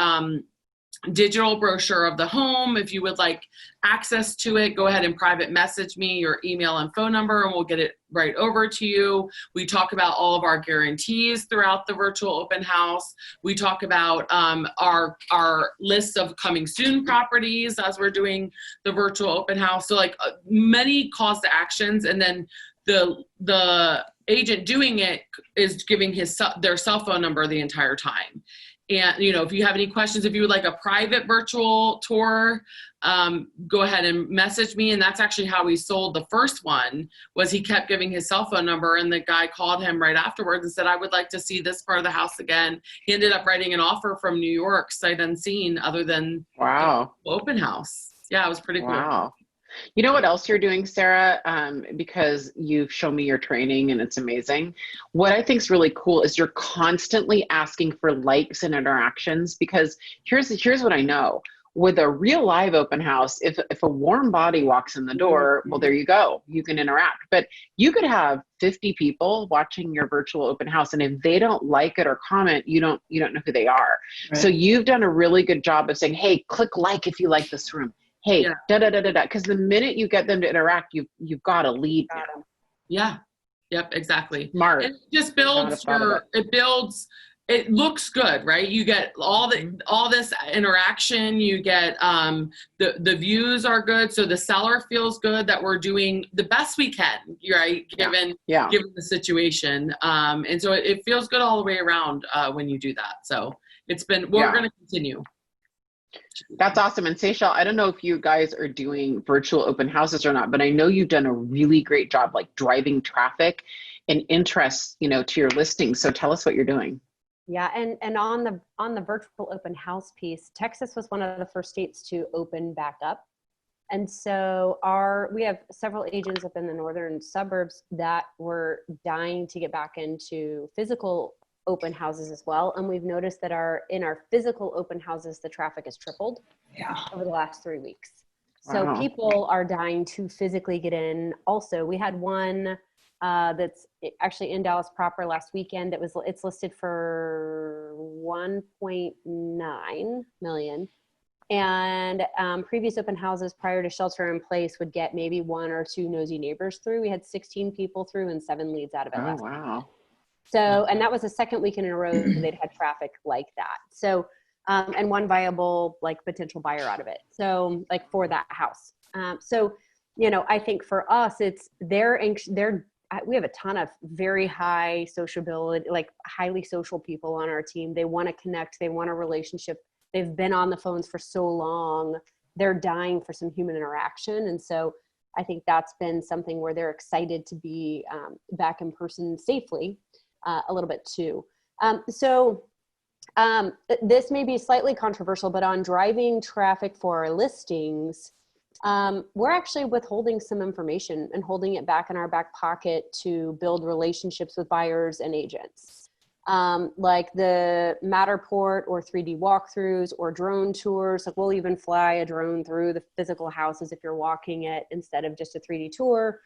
D: digital brochure of the home. If you would like access to it, go ahead and private message me your email and phone number, and we'll get it right over to you. We talk about all of our guarantees throughout the virtual open house. We talk about our list of coming soon properties as we're doing the virtual open house. So like many calls to actions, and then the agent doing it is giving their cell phone number the entire time. And, if you have any questions, if you would like a private virtual tour, go ahead and message me. And that's actually how we sold the first one, was he kept giving his cell phone number, and the guy called him right afterwards and said, I would like to see this part of the house again. He ended up writing an offer from New York, sight unseen, other than
A: wow,
D: open house. Yeah, it was pretty cool.
A: Wow. You know what else you're doing, Sarah? Because you've shown me your training and it's amazing. What I think is really cool is you're constantly asking for likes and interactions, because here's what I know. With a real live open house, if a warm body walks in the door, well, there you go. You can interact. But you could have 50 people watching your virtual open house, and if they don't like it or comment, you don't know who they are. Right. So you've done a really good job of saying, hey, click like if you like this room. Hey, because the minute you get them to interact, you've got a lead now.
D: Yeah. Yep. Exactly.
A: Smart.
D: It just builds it looks good, right? You get all this interaction. You get the views are good, so the seller feels good that we're doing the best we can, right? Given the situation, and so it feels good all the way around when you do that. So we're going to continue.
A: That's awesome. And Seychelle, I don't know if you guys are doing virtual open houses or not, but I know you've done a really great job like driving traffic and interest, to your listings. So tell us what you're doing.
C: Yeah, and on the virtual open house piece, Texas was one of the first states to open back up. And so we have several agents up in the northern suburbs that were dying to get back into physical open houses as well. And we've noticed that in our physical open houses, the traffic has tripled over the last 3 weeks. So people are dying to physically get in. Also, we had one that's actually in Dallas proper last weekend. It's listed for 1.9 million. And previous open houses prior to shelter in place would get maybe 1 or 2 nosy neighbors through. We had 16 people through and 7 leads out of it.
A: Oh, wow.
C: So, and that was the second weekend in a row they'd had traffic like that. So, and one viable, potential buyer out of it. So, for that house. So, I think for us, we have a ton of very high sociability, highly social people on our team. They want to connect. They want a relationship. They've been on the phones for so long. They're dying for some human interaction. And so I think that's been something where they're excited to be back in person safely. A little bit too. This may be slightly controversial, but on driving traffic for our listings, we're actually withholding some information and holding it back in our back pocket to build relationships with buyers and agents. Like the Matterport or 3D walkthroughs or drone tours. We'll even fly a drone through the physical houses if you're walking it instead of just a 3D tour.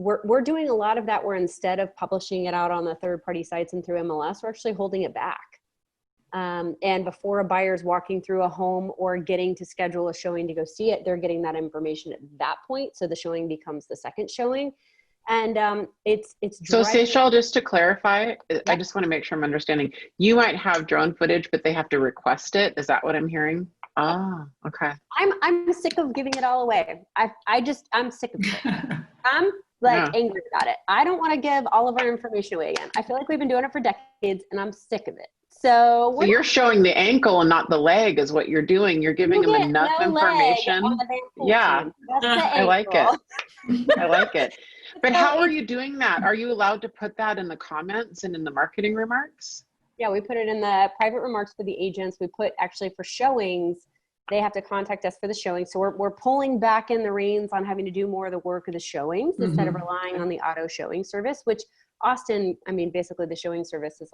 C: We're doing a lot of that where instead of publishing it out on the third-party sites and through MLS, we're actually holding it back. And before a buyer's walking through a home or getting to schedule a showing to go see it, they're getting that information at that point. So the showing becomes the second showing. And it's
A: so Seychelle, just to clarify, I just want to make sure I'm understanding. You might have drone footage, but they have to request it. Is that what I'm hearing? Oh, okay.
C: I'm sick of giving it all away. I'm sick of it. I'm angry about it. I don't want to give all of our information away again. I feel like we've been doing it for decades and I'm sick of it. So
A: you're showing the ankle and not the leg is what you're doing. You're giving them enough information. Yeah, I like it. I like it. But how are you doing that? Are you allowed to put that in the comments and in the marketing remarks?
C: Yeah, we put it in the private remarks for the agents. We put actually for showings, they have to contact us for the showing. So we're pulling back in the reins on having to do more of the work of the showings instead of relying on the auto showing service, which Austin, basically the showing service is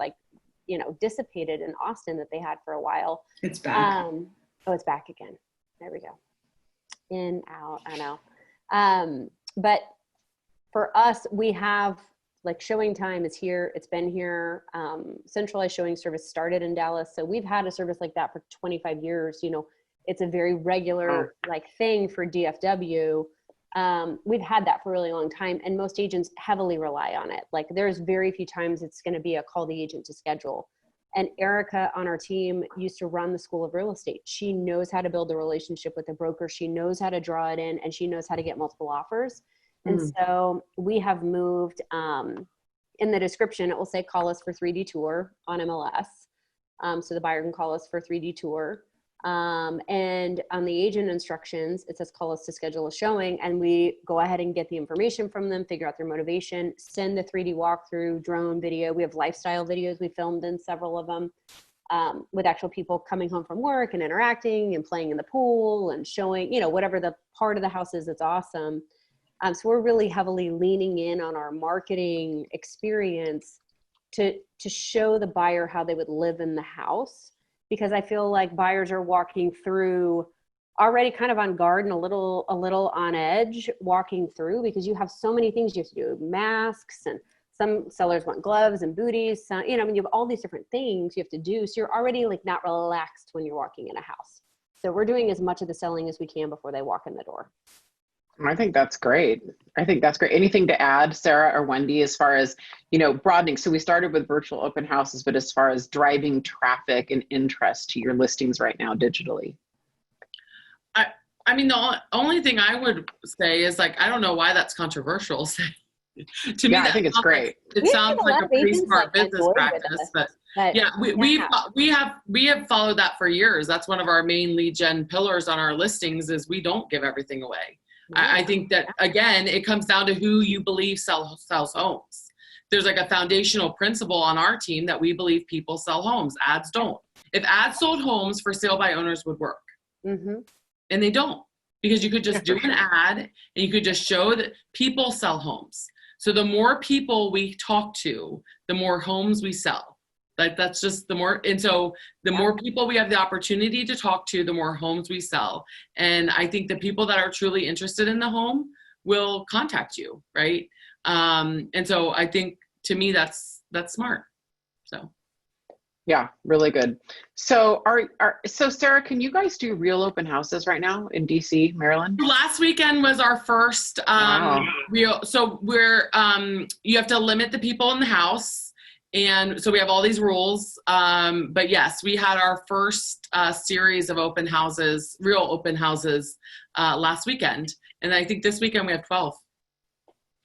C: dissipated in Austin that they had for a while.
B: It's back.
C: It's back again. There we go. In, out, I know. But for us, we have like showing time is here. It's been here. Centralized showing service started in Dallas. So we've had a service like that for 25 years. You know, it's a very regular like thing for DFW. We've had that for a really long time, and most agents heavily rely on it. Like there's very few times it's going to be a call the agent to schedule. And Erica on our team used to run the School of Real Estate. She knows how to build a relationship with a broker. She knows how to draw it in, and she knows how to get multiple offers. And so we have moved, in the description, it will say call us for 3D tour on MLS. So the buyer can call us for 3D tour. And on the agent instructions, it says call us to schedule a showing, and we go ahead and get the information from them, figure out their motivation, send the 3D walkthrough, drone video. We have lifestyle videos we filmed in several of them, with actual people coming home from work and interacting and playing in the pool and showing, you know, whatever the part of the house is, it's awesome. So we're really heavily leaning in on our marketing experience to show the buyer how they would live in the house, because I feel like buyers are walking through already kind of on guard and a little on edge walking through, because you have so many things you have to do, masks, and some sellers want gloves and booties. So, you know, I mean, you have all these different things you have to do. So you're already like not relaxed when you're walking in a house. So we're doing as much of the selling as we can before they walk in the door.
A: I think that's great. Anything to add, Sarah or Wendy, as far as, you know, broadening? So we started with virtual open houses, but as far as driving traffic and interest to your listings right now digitally?
D: I mean, the only thing I would say is, like, I don't know why that's controversial. To me,
A: I think it's great.
D: It sounds like a pretty smart business practice, but yeah, we have followed that for years. That's one of our main lead gen pillars on our listings, is we don't give everything away. I think that, again, it comes down to who you believe sells homes. There's like a foundational principle on our team that we believe people sell homes. Ads don't. If ads sold homes, for sale by owners would work. And they don't, because you could just do an ad and you could just show that people sell homes. So the more people we talk to, the more homes we sell. Like, that's just the more, and so the more people we have the opportunity to talk to, the more homes we sell. And I think the people that are truly interested in the home will contact you, right? And so I think, to me, that's smart. So.
A: Yeah, really good. So so Sarah, can you guys do real open houses right now in DC, Maryland?
D: Last weekend was our first real. So we're you have to limit the people in the house, and so we have all these rules. But yes, we had our first series of open houses, real open houses, last weekend, and I think this weekend we have 12.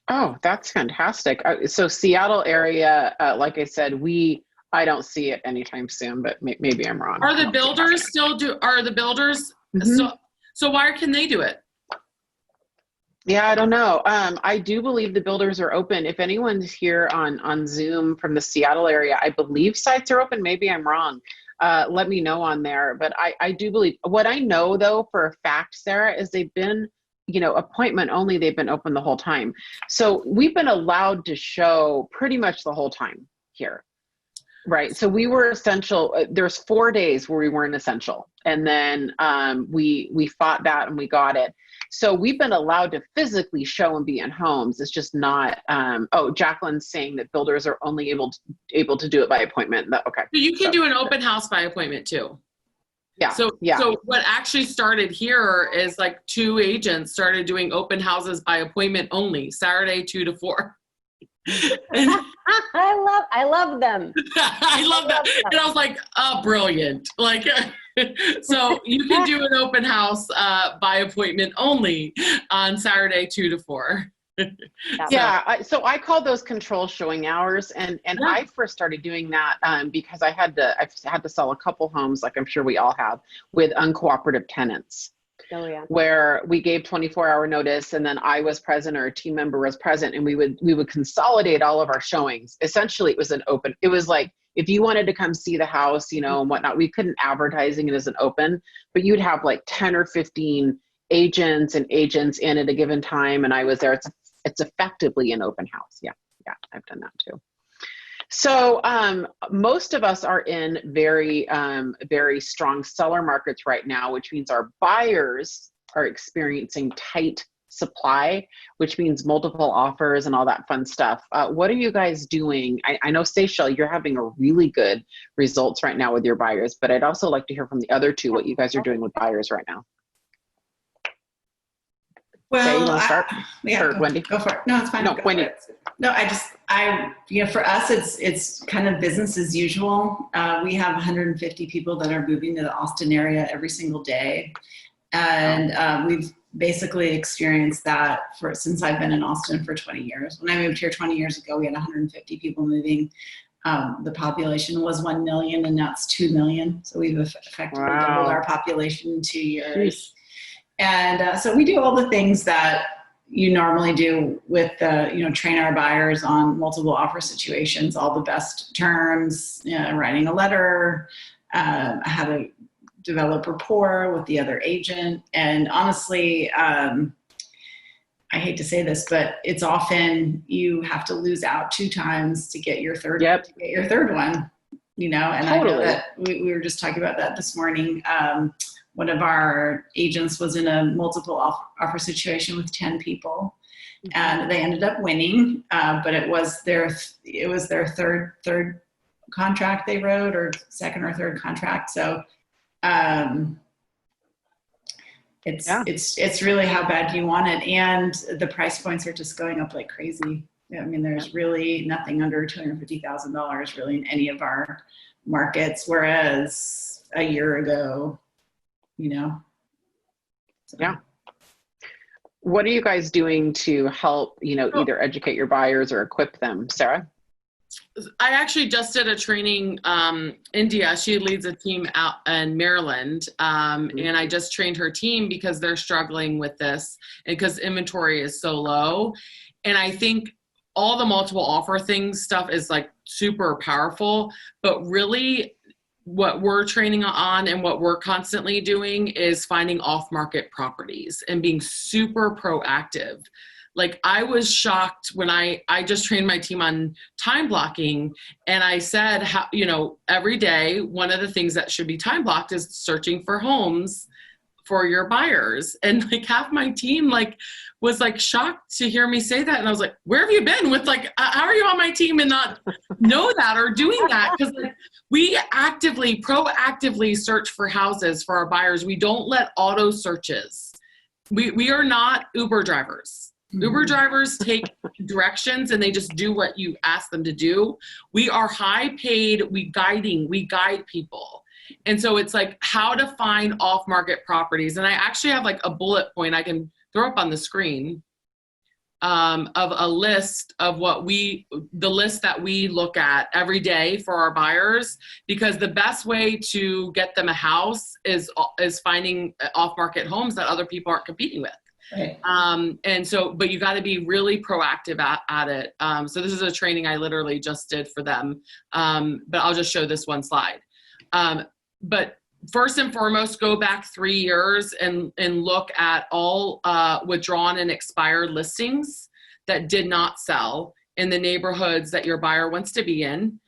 A: Oh, that's fantastic. So Seattle area, like I said, I don't see it anytime soon, but maybe I'm wrong.
D: Are the builders still so why can they do it?
A: Yeah, I don't know. I do believe the builders are open. If anyone's here on Zoom from the Seattle area, I believe sites are open. Maybe I'm wrong. Let me know on there. But I do believe, what I know though for a fact, Sarah, is they've been, you know, appointment only, they've been open the whole time. So we've been allowed to show pretty much the whole time here. Right. So we were essential. There's 4 days where we weren't essential. And then we fought that and we got it. So we've been allowed to physically show and be in homes. It's just not, Jacqueline's saying that builders are only able to do it by appointment. Okay.
D: So you can do an open house by appointment too.
A: Yeah.
D: So what actually started here is like 2 agents started doing open houses by appointment only, Saturday 2 to 4.
C: I love them.
D: I love that. And I was like, oh, brilliant. Like, so you can do an open house by appointment only on Saturday 2 to 4.
A: So I call those control showing hours, and I first started doing that because I had to sell a couple homes, like I'm sure we all have, with uncooperative tenants.
C: Oh, yeah.
A: Where we gave 24-hour notice, and then I was present or a team member was present, and we would consolidate all of our showings. Essentially, it was like, if you wanted to come see the house, you know, and whatnot, we couldn't advertising it as an open, but you'd have like 10 or 15 agents in at a given time, and I was there. It's effectively an open house. Yeah, I've done that too. So most of us are in very, very strong seller markets right now, which means our buyers are experiencing tight supply, which means multiple offers and all that fun stuff. What are you guys doing? I know, Seychelle, you're having a really good results right now with your buyers, but I'd also like to hear from the other two what you guys are doing with buyers right now.
B: Well,
A: you want to start? Or Wendy?
B: Go for it. No, it's fine.
A: No, Wendy.
B: No, for us, it's kind of business as usual. We have 150 people that are moving to the Austin area every single day. And we've basically experienced that since I've been in Austin for 20 years. When I moved here 20 years ago, we had 150 people moving. The population was 1 million, and now it's 2 million. So we've effectively doubled our population in 2 years.
A: Jeez.
B: And so we do all the things that you normally do with, train our buyers on multiple offer situations, all the best terms, writing a letter, how to develop rapport with the other agent. And honestly, I hate to say this, but it's often you have to lose out 2 times to get your third, one, and totally. I know that we were just talking about that this morning. One of our agents was in a multiple offer situation with 10 people, and they ended up winning. But it was their third contract they wrote, or second or third contract. So it's really how bad you want it, and the price points are just going up like crazy. I mean, there's really nothing under $250,000 really in any of our markets, whereas a year ago. So.
A: Yeah. What are you guys doing to help, either educate your buyers or equip them? Sarah?
D: I actually just did a training, India, she leads a team out in Maryland. And I just trained her team because they're struggling with this and because inventory is so low. And I think all the multiple offer stuff is like super powerful, but really what we're training on and what we're constantly doing is finding off-market properties and being super proactive. Like, I was shocked when I just trained my team on time blocking, and I said, every day, one of the things that should be time blocked is searching for homes for your buyers. And like half my team was shocked to hear me say that. And I was like, where have you been with how are you on my team and not know that or doing that? Because we proactively search for houses for our buyers. We don't let auto searches. We are not Uber drivers. Mm-hmm. Uber drivers take directions and they just do what you ask them to do. We are high paid. We guide people. And so it's how to find off-market properties. And I actually have a bullet point I can throw up on the screen of a list of the list that we look at every day for our buyers, because the best way to get them a house is finding off-market homes that other people aren't competing with. Right. But you got to be really proactive at it. So this is a training I literally just did for them. But I'll just show this one slide. But first and foremost, go back 3 years and look at all withdrawn and expired listings that did not sell in the neighborhoods that your buyer wants to be in,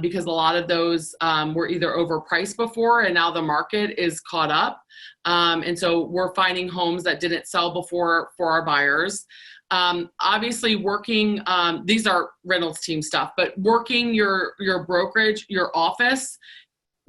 D: because a lot of those were either overpriced before and now the market is caught up. And so we're finding homes that didn't sell before for our buyers. Obviously working, these are Reynolds team stuff, but working your brokerage, your office,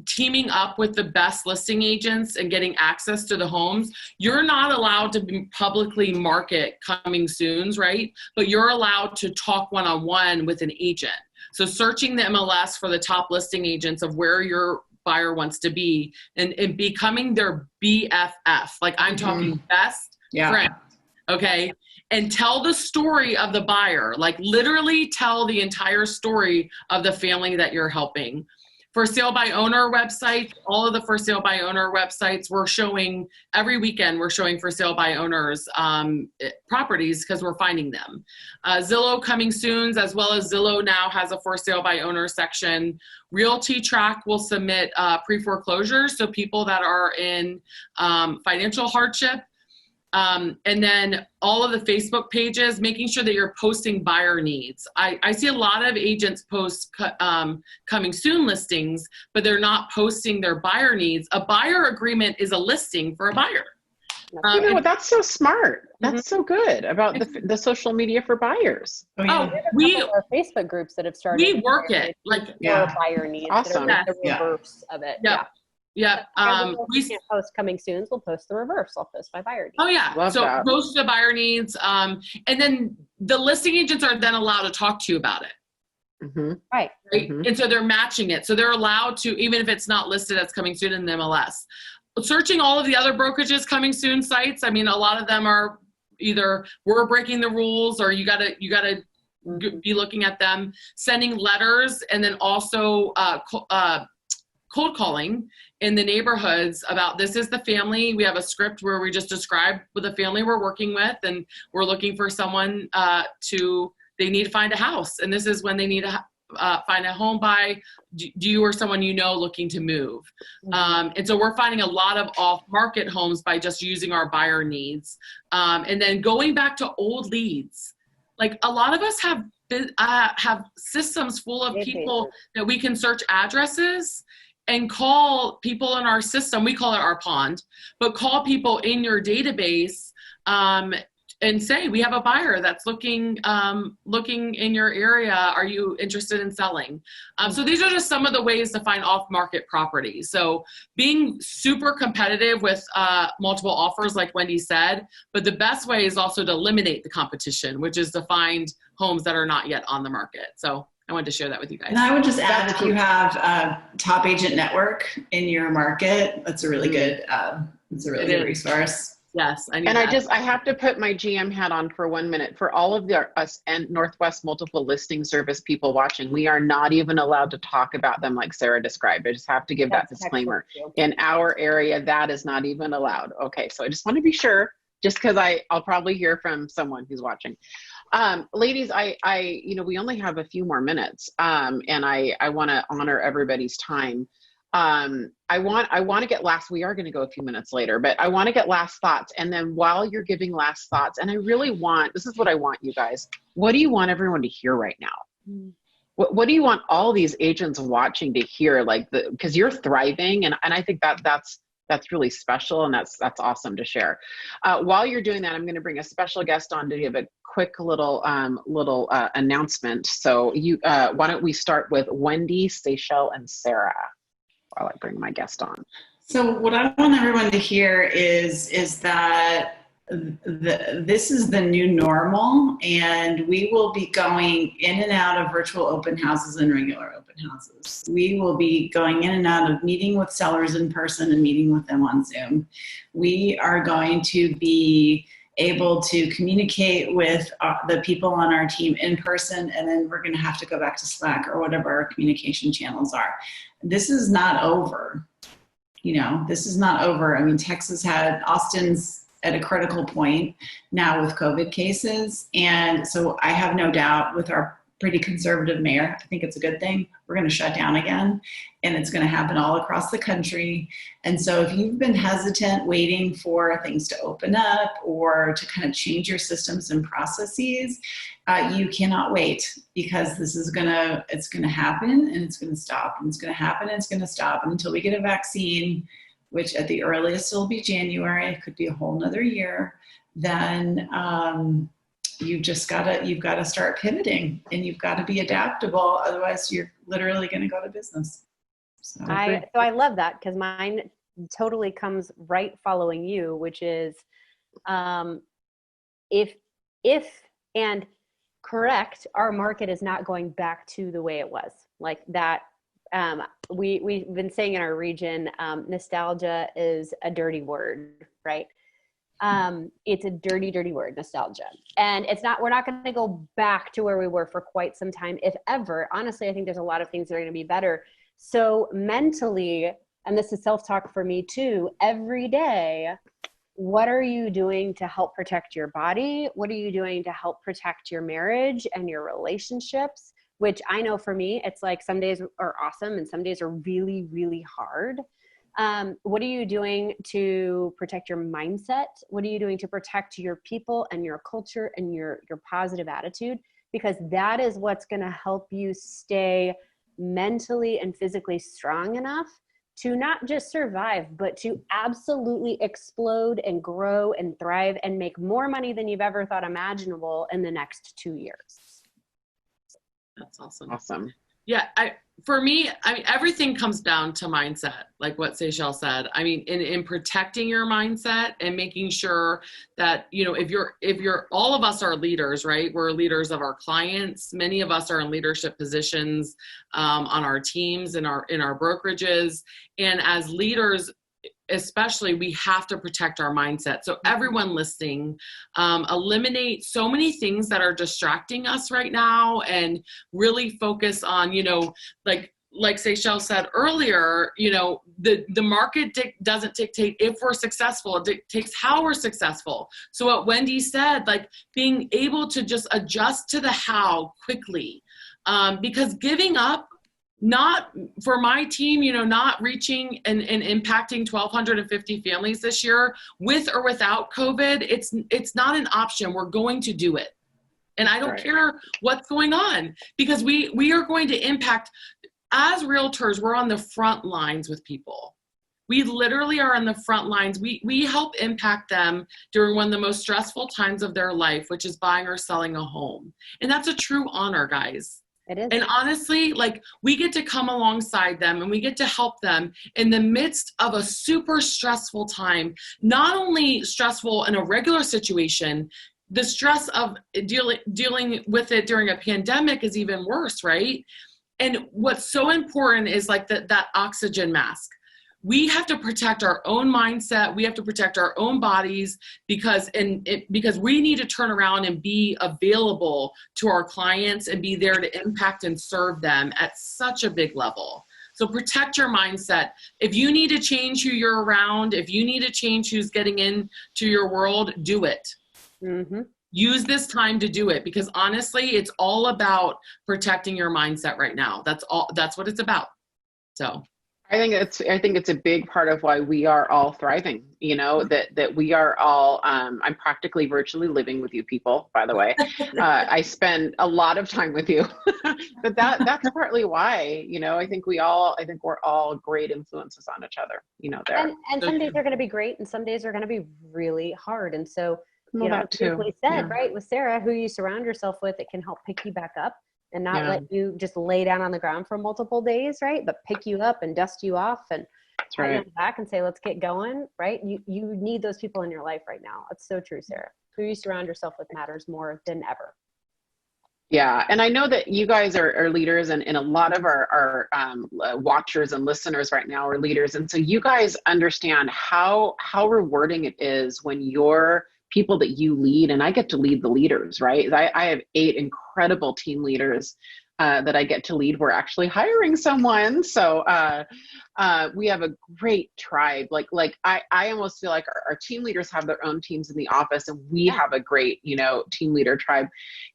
D: teaming up with the best listing agents and getting access to the homes. You're not allowed to publicly market coming soons, right? But you're allowed to talk one-on-one with an agent. So searching the MLS for the top listing agents of where your buyer wants to be and becoming their BFF. I'm talking best friend. Okay. And tell the story of the buyer, literally tell the entire story of the family that you're helping. For sale by owner websites, all of the for sale by owner websites, we're showing every weekend, we're showing for sale by owners properties because we're finding them. Zillow coming soon, as well as Zillow now has a for sale by owner section. Realty Track will submit pre-foreclosures, so people that are in financial hardship. And then all of the Facebook pages, making sure that you're posting buyer needs. I see a lot of agents post coming soon listings, but they're not posting their buyer needs. A buyer agreement is a listing for a buyer.
A: You know what? That's so smart. That's so good about the social media for buyers.
B: Oh, yeah.
C: We have a couple of Facebook groups that have started.
D: We work it like
C: buyer needs.
A: Awesome.
C: That are the reverse of it.
D: Yeah.
C: We can't post coming soon. We'll post the reverse. I'll post my buyer needs.
D: Oh yeah.
A: Love
D: so
A: that.
D: Post the buyer needs, and then the listing agents are then allowed to talk to you about it.
A: Mm-hmm.
C: Right.
A: Mm-hmm.
D: And so they're matching it. So they're allowed to, even if it's not listed as coming soon in the MLS. Searching all of the other brokerages coming soon sites. I mean, a lot of them are either we're breaking the rules, or you gotta be looking at them. Sending letters, and then also cold calling in the neighborhoods about, this is the family. We have a script where we just describe with the family we're working with, and we're looking for someone they need to find a house, and this is when they need to find a home by. Do you or someone you know looking to move? And so we're finding a lot of off-market homes by just using our buyer needs. And then going back to old leads, like a lot of us have systems full of people that we can search addresses and call people in our system. We call it our pond, but call people in your database and say, we have a buyer that's looking in your area. Are you interested in selling? So these are just some of the ways to find off-market properties. So being super competitive with multiple offers, like Wendy said, but the best way is also to eliminate the competition, which is to find homes that are not yet on the market. So I wanted to share that with you guys.
B: And I would just add, if you have a top agent network in your market, that's a really good, good resource.
D: Yes.
A: I have to put my GM hat on for 1 minute. For all of us and Northwest Multiple Listing Service people watching, we are not even allowed to talk about them like Sarah described. I just have to give that disclaimer. In our area, that is not even allowed. Okay, so I just want to be sure, just because I'll probably hear from someone who's watching. Ladies, we only have a few more minutes, and I want to honor everybody's time. I want to get we are going to go a few minutes later, but I want to get last thoughts. And then while you're giving last thoughts, and this is what I want you guys, what do you want everyone to hear right now? What do you want all these agents watching to hear? Because you're thriving, and I think that's really special, and that's awesome to share. While you're doing that, I'm going to bring a special guest on to give a quick little announcement. So why don't we start with Wendy, Seychelle, and Sarah while I bring my guest on.
B: So what I want everyone to hear is that this is the new normal, and we will be going in and out of virtual open houses and regular open houses. We will be going in and out of meeting with sellers in person and meeting with them on Zoom. We are going to be able to communicate with the people on our team in person, and then we're going to have to go back to Slack or whatever our communication channels are. This is not over. This is not over. I mean, Austin's at a critical point now with COVID cases. And so I have no doubt with our pretty conservative mayor, I think it's a good thing, we're going to shut down again, and it's going to happen all across the country. And so if you've been hesitant waiting for things to open up or to kind of change your systems and processes, you cannot wait, because it's going to happen, and it's going to stop, and it's going to happen, and it's going to stop. And until we get a vaccine, which at the earliest will be January, it could be a whole nother year, then you've got to start pivoting, and you've got to be adaptable. Otherwise, you're literally going to go to business. So
C: I love that, because mine totally comes right following you, which is if and correct, our market is not going back to the way it was like that. We've been saying in our region, nostalgia is a dirty word, right? It's a dirty, dirty word, nostalgia. And we're not going to go back to where we were for quite some time, if ever. Honestly, I think there's a lot of things that are going to be better. So mentally, and this is self-talk for me too, every day, what are you doing to help protect your body? What are you doing to help protect your marriage and your relationships? Which I know for me, it's like some days are awesome and some days are really, really hard. What are you doing to protect your mindset? What are you doing to protect your people and your culture and your positive attitude? Because that is what's going to help you stay mentally and physically strong enough to not just survive, but to absolutely explode and grow and thrive and make more money than you've ever thought imaginable in the next 2 years.
D: That's awesome.
A: Awesome.
D: Yeah, for me, everything comes down to mindset, like what Seychelle said. I mean, in protecting your mindset and making sure that, if you're, all of us are leaders, right? We're leaders of our clients. Many of us are in leadership positions on our teams, in our brokerages. And as leaders, especially, we have to protect our mindset. So everyone listening, eliminate so many things that are distracting us right now and really focus on, like Seychelle said earlier, the market doesn't dictate if we're successful, it dictates how we're successful. So what Wendy said, like being able to just adjust to the how quickly, because giving up, not for my team, not reaching and impacting 1,250 families this year with or without COVID, it's not an option. We're going to do it. And I don't care what's going on, because we are going to impact, as realtors, we're on the front lines with people. We literally are on the front lines. We help impact them during one of the most stressful times of their life, which is buying or selling a home. And that's a true honor, guys.
C: It is.
D: And honestly, we get to come alongside them and we get to help them in the midst of a super stressful time. Not only stressful in a regular situation, the stress of dealing with it during a pandemic is even worse, right? And what's so important is that oxygen mask. We have to protect our own mindset. We have to protect our own bodies because we need to turn around and be available to our clients and be there to impact and serve them at such a big level. So protect your mindset. If you need to change who you're around, if you need to change who's getting into your world, do it.
C: Mm-hmm.
D: Use this time to do it, because honestly, it's all about protecting your mindset right now. That's what it's about. So
A: I think it's a big part of why we are all thriving, that we are all, I'm practically virtually living with you people, by the way. I spend a lot of time with you, but that's partly why, I think we're all great influences on each other, there.
C: And some days are going to be great and some days are going to be really hard. And so,
A: that too.
C: Like said, right, with Sarah, who you surround yourself with, it can help pick you back up and not let you just lay down on the ground for multiple days, right? But pick you up and dust you off and pat you on the back and say, let's get going, right? You need those people in your life right now. That's so true, Sarah. Who you surround yourself with matters more than ever.
A: Yeah, and I know that you guys are leaders, and a lot of our watchers and listeners right now are leaders, and so you guys understand how rewarding it is when you're people that you lead, and I get to lead the leaders, right? I have 8 incredible team leaders that I get to lead. We're actually hiring someone. So we have a great tribe. I almost feel like our team leaders have their own teams in the office, and we have a great, team leader tribe.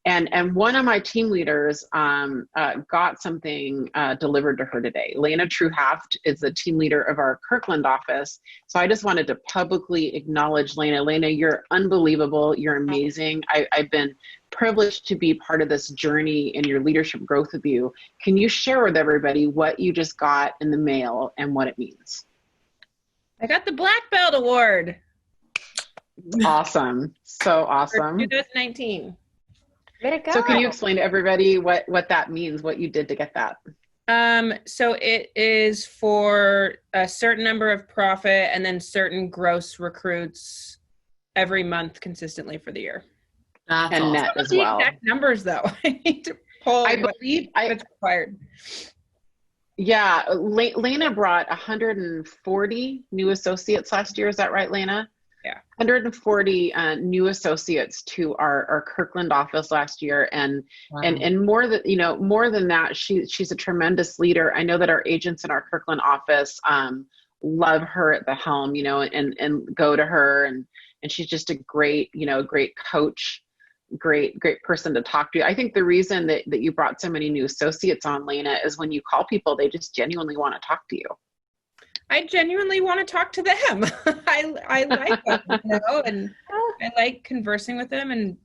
A: And one of my team leaders got something delivered to her today. Lena Truhaft is the team leader of our Kirkland office. So I just wanted to publicly acknowledge Lena. Lena, you're unbelievable. You're amazing. I've been privileged to be part of this journey in your leadership growth with you. Can you share with everybody what you just got in the mail and what it means?
E: I got the Black Belt Award.
A: Awesome. So awesome.
E: For 2019.
C: Way to go.
A: So can you explain to everybody what that means, what you did to get that?
E: So it is for a certain number of profit and then certain gross recruits every month consistently for the year.
D: that's
A: And
D: awesome.
A: net as
E: The
A: well.
E: exact numbers though. I need to pull
A: I believe
E: what's required.
A: Yeah, Lena brought 140 new associates last year. Is that right, Lena?
E: Yeah.
A: 140 new associates to our Kirkland office last year, and
D: Wow.
A: and more than that, she's a tremendous leader. I know that our agents in our Kirkland office love her at the helm, and go to her, and she's just a great coach. Great person to talk to. I think the reason that you brought so many new associates on, Lena, is when you call people, they just genuinely want to talk to you.
E: I genuinely want to talk to them. I like them, and I like conversing with them and,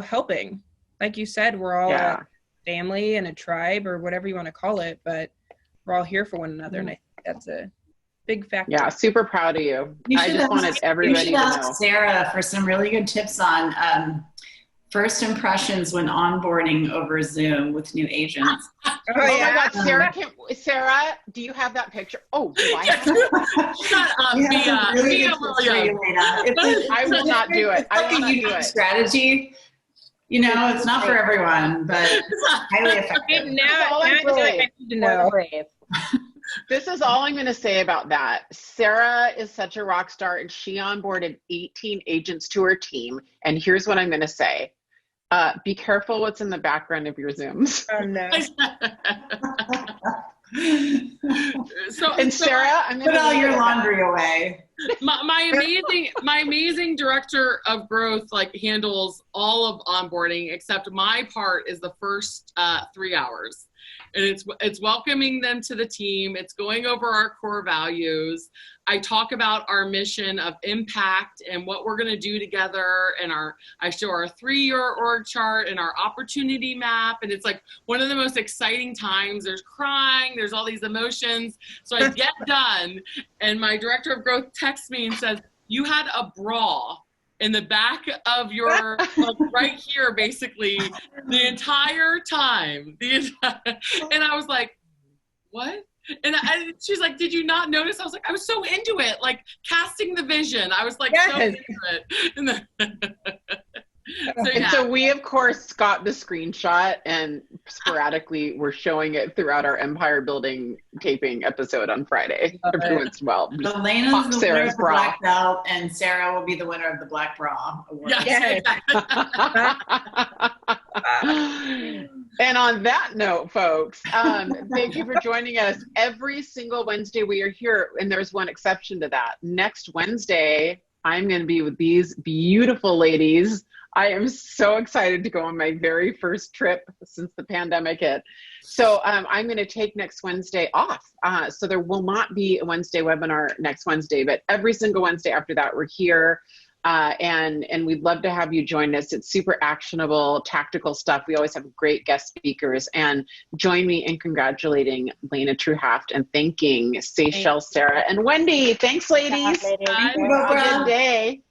E: helping. Like you said, we're all a family and a tribe or whatever you want to call it, but we're all here for one another. And I think that's big factor.
A: Yeah, super proud of you. I just wanted everybody to know.
B: You should ask Sarah for some really good tips on first impressions when onboarding over Zoom with new agents.
E: Oh,
A: Oh
E: yeah.
A: my God, Sarah, do you have that picture? Oh, do I have it?
D: Shut up, Mia Williams.
A: I will not do it. I will not do it.
B: Strategy. You know, it's not for everyone, but highly effective.
E: Now I need to know.
A: This is all I'm going to say about that. Sarah is such a rock star, and she onboarded 18 agents to her team. And here's what I'm going to say. Be careful what's in the background of your Zooms.
E: Oh, no.
A: Sarah, I'm going
B: to put all your laundry away.
D: My amazing director of growth handles all of onboarding, except my part is the first 3 hours. And it's welcoming them to the team. It's going over our core values. I talk about our mission of impact and what we're going to do together. And I show our 3-year org chart and our opportunity map. And it's like one of the most exciting times. There's crying, there's all these emotions. So I get done, and my director of growth texts me and says, "You had a bra in the back of your, right here, basically, the entire time." And I was like, what? And she's like, "Did you not notice?" I was like, I was so into it, casting the vision. I was so into it.
A: So we, of course, got the screenshot, and sporadically we're showing it throughout our empire building taping episode on Friday. Every once in a while.
B: Elena's the winner of the black belt, and Sarah will be the winner of the black bra award.
D: Yes.
A: And on that note, folks, thank you for joining us. Every single Wednesday we are here, and there's one exception to that. Next Wednesday, I'm going to be with these beautiful ladies. I am so excited to go on my very first trip since the pandemic hit. So I'm going to take next Wednesday off. So there will not be a Wednesday webinar next Wednesday, but every single Wednesday after that, we're here. And we'd love to have you join us. It's super actionable, tactical stuff. We always have great guest speakers. And join me in congratulating Lena Truhaft and thanking Seychelles, Sarah, and Wendy. Thanks, ladies.
C: Bye.
A: Have a good day.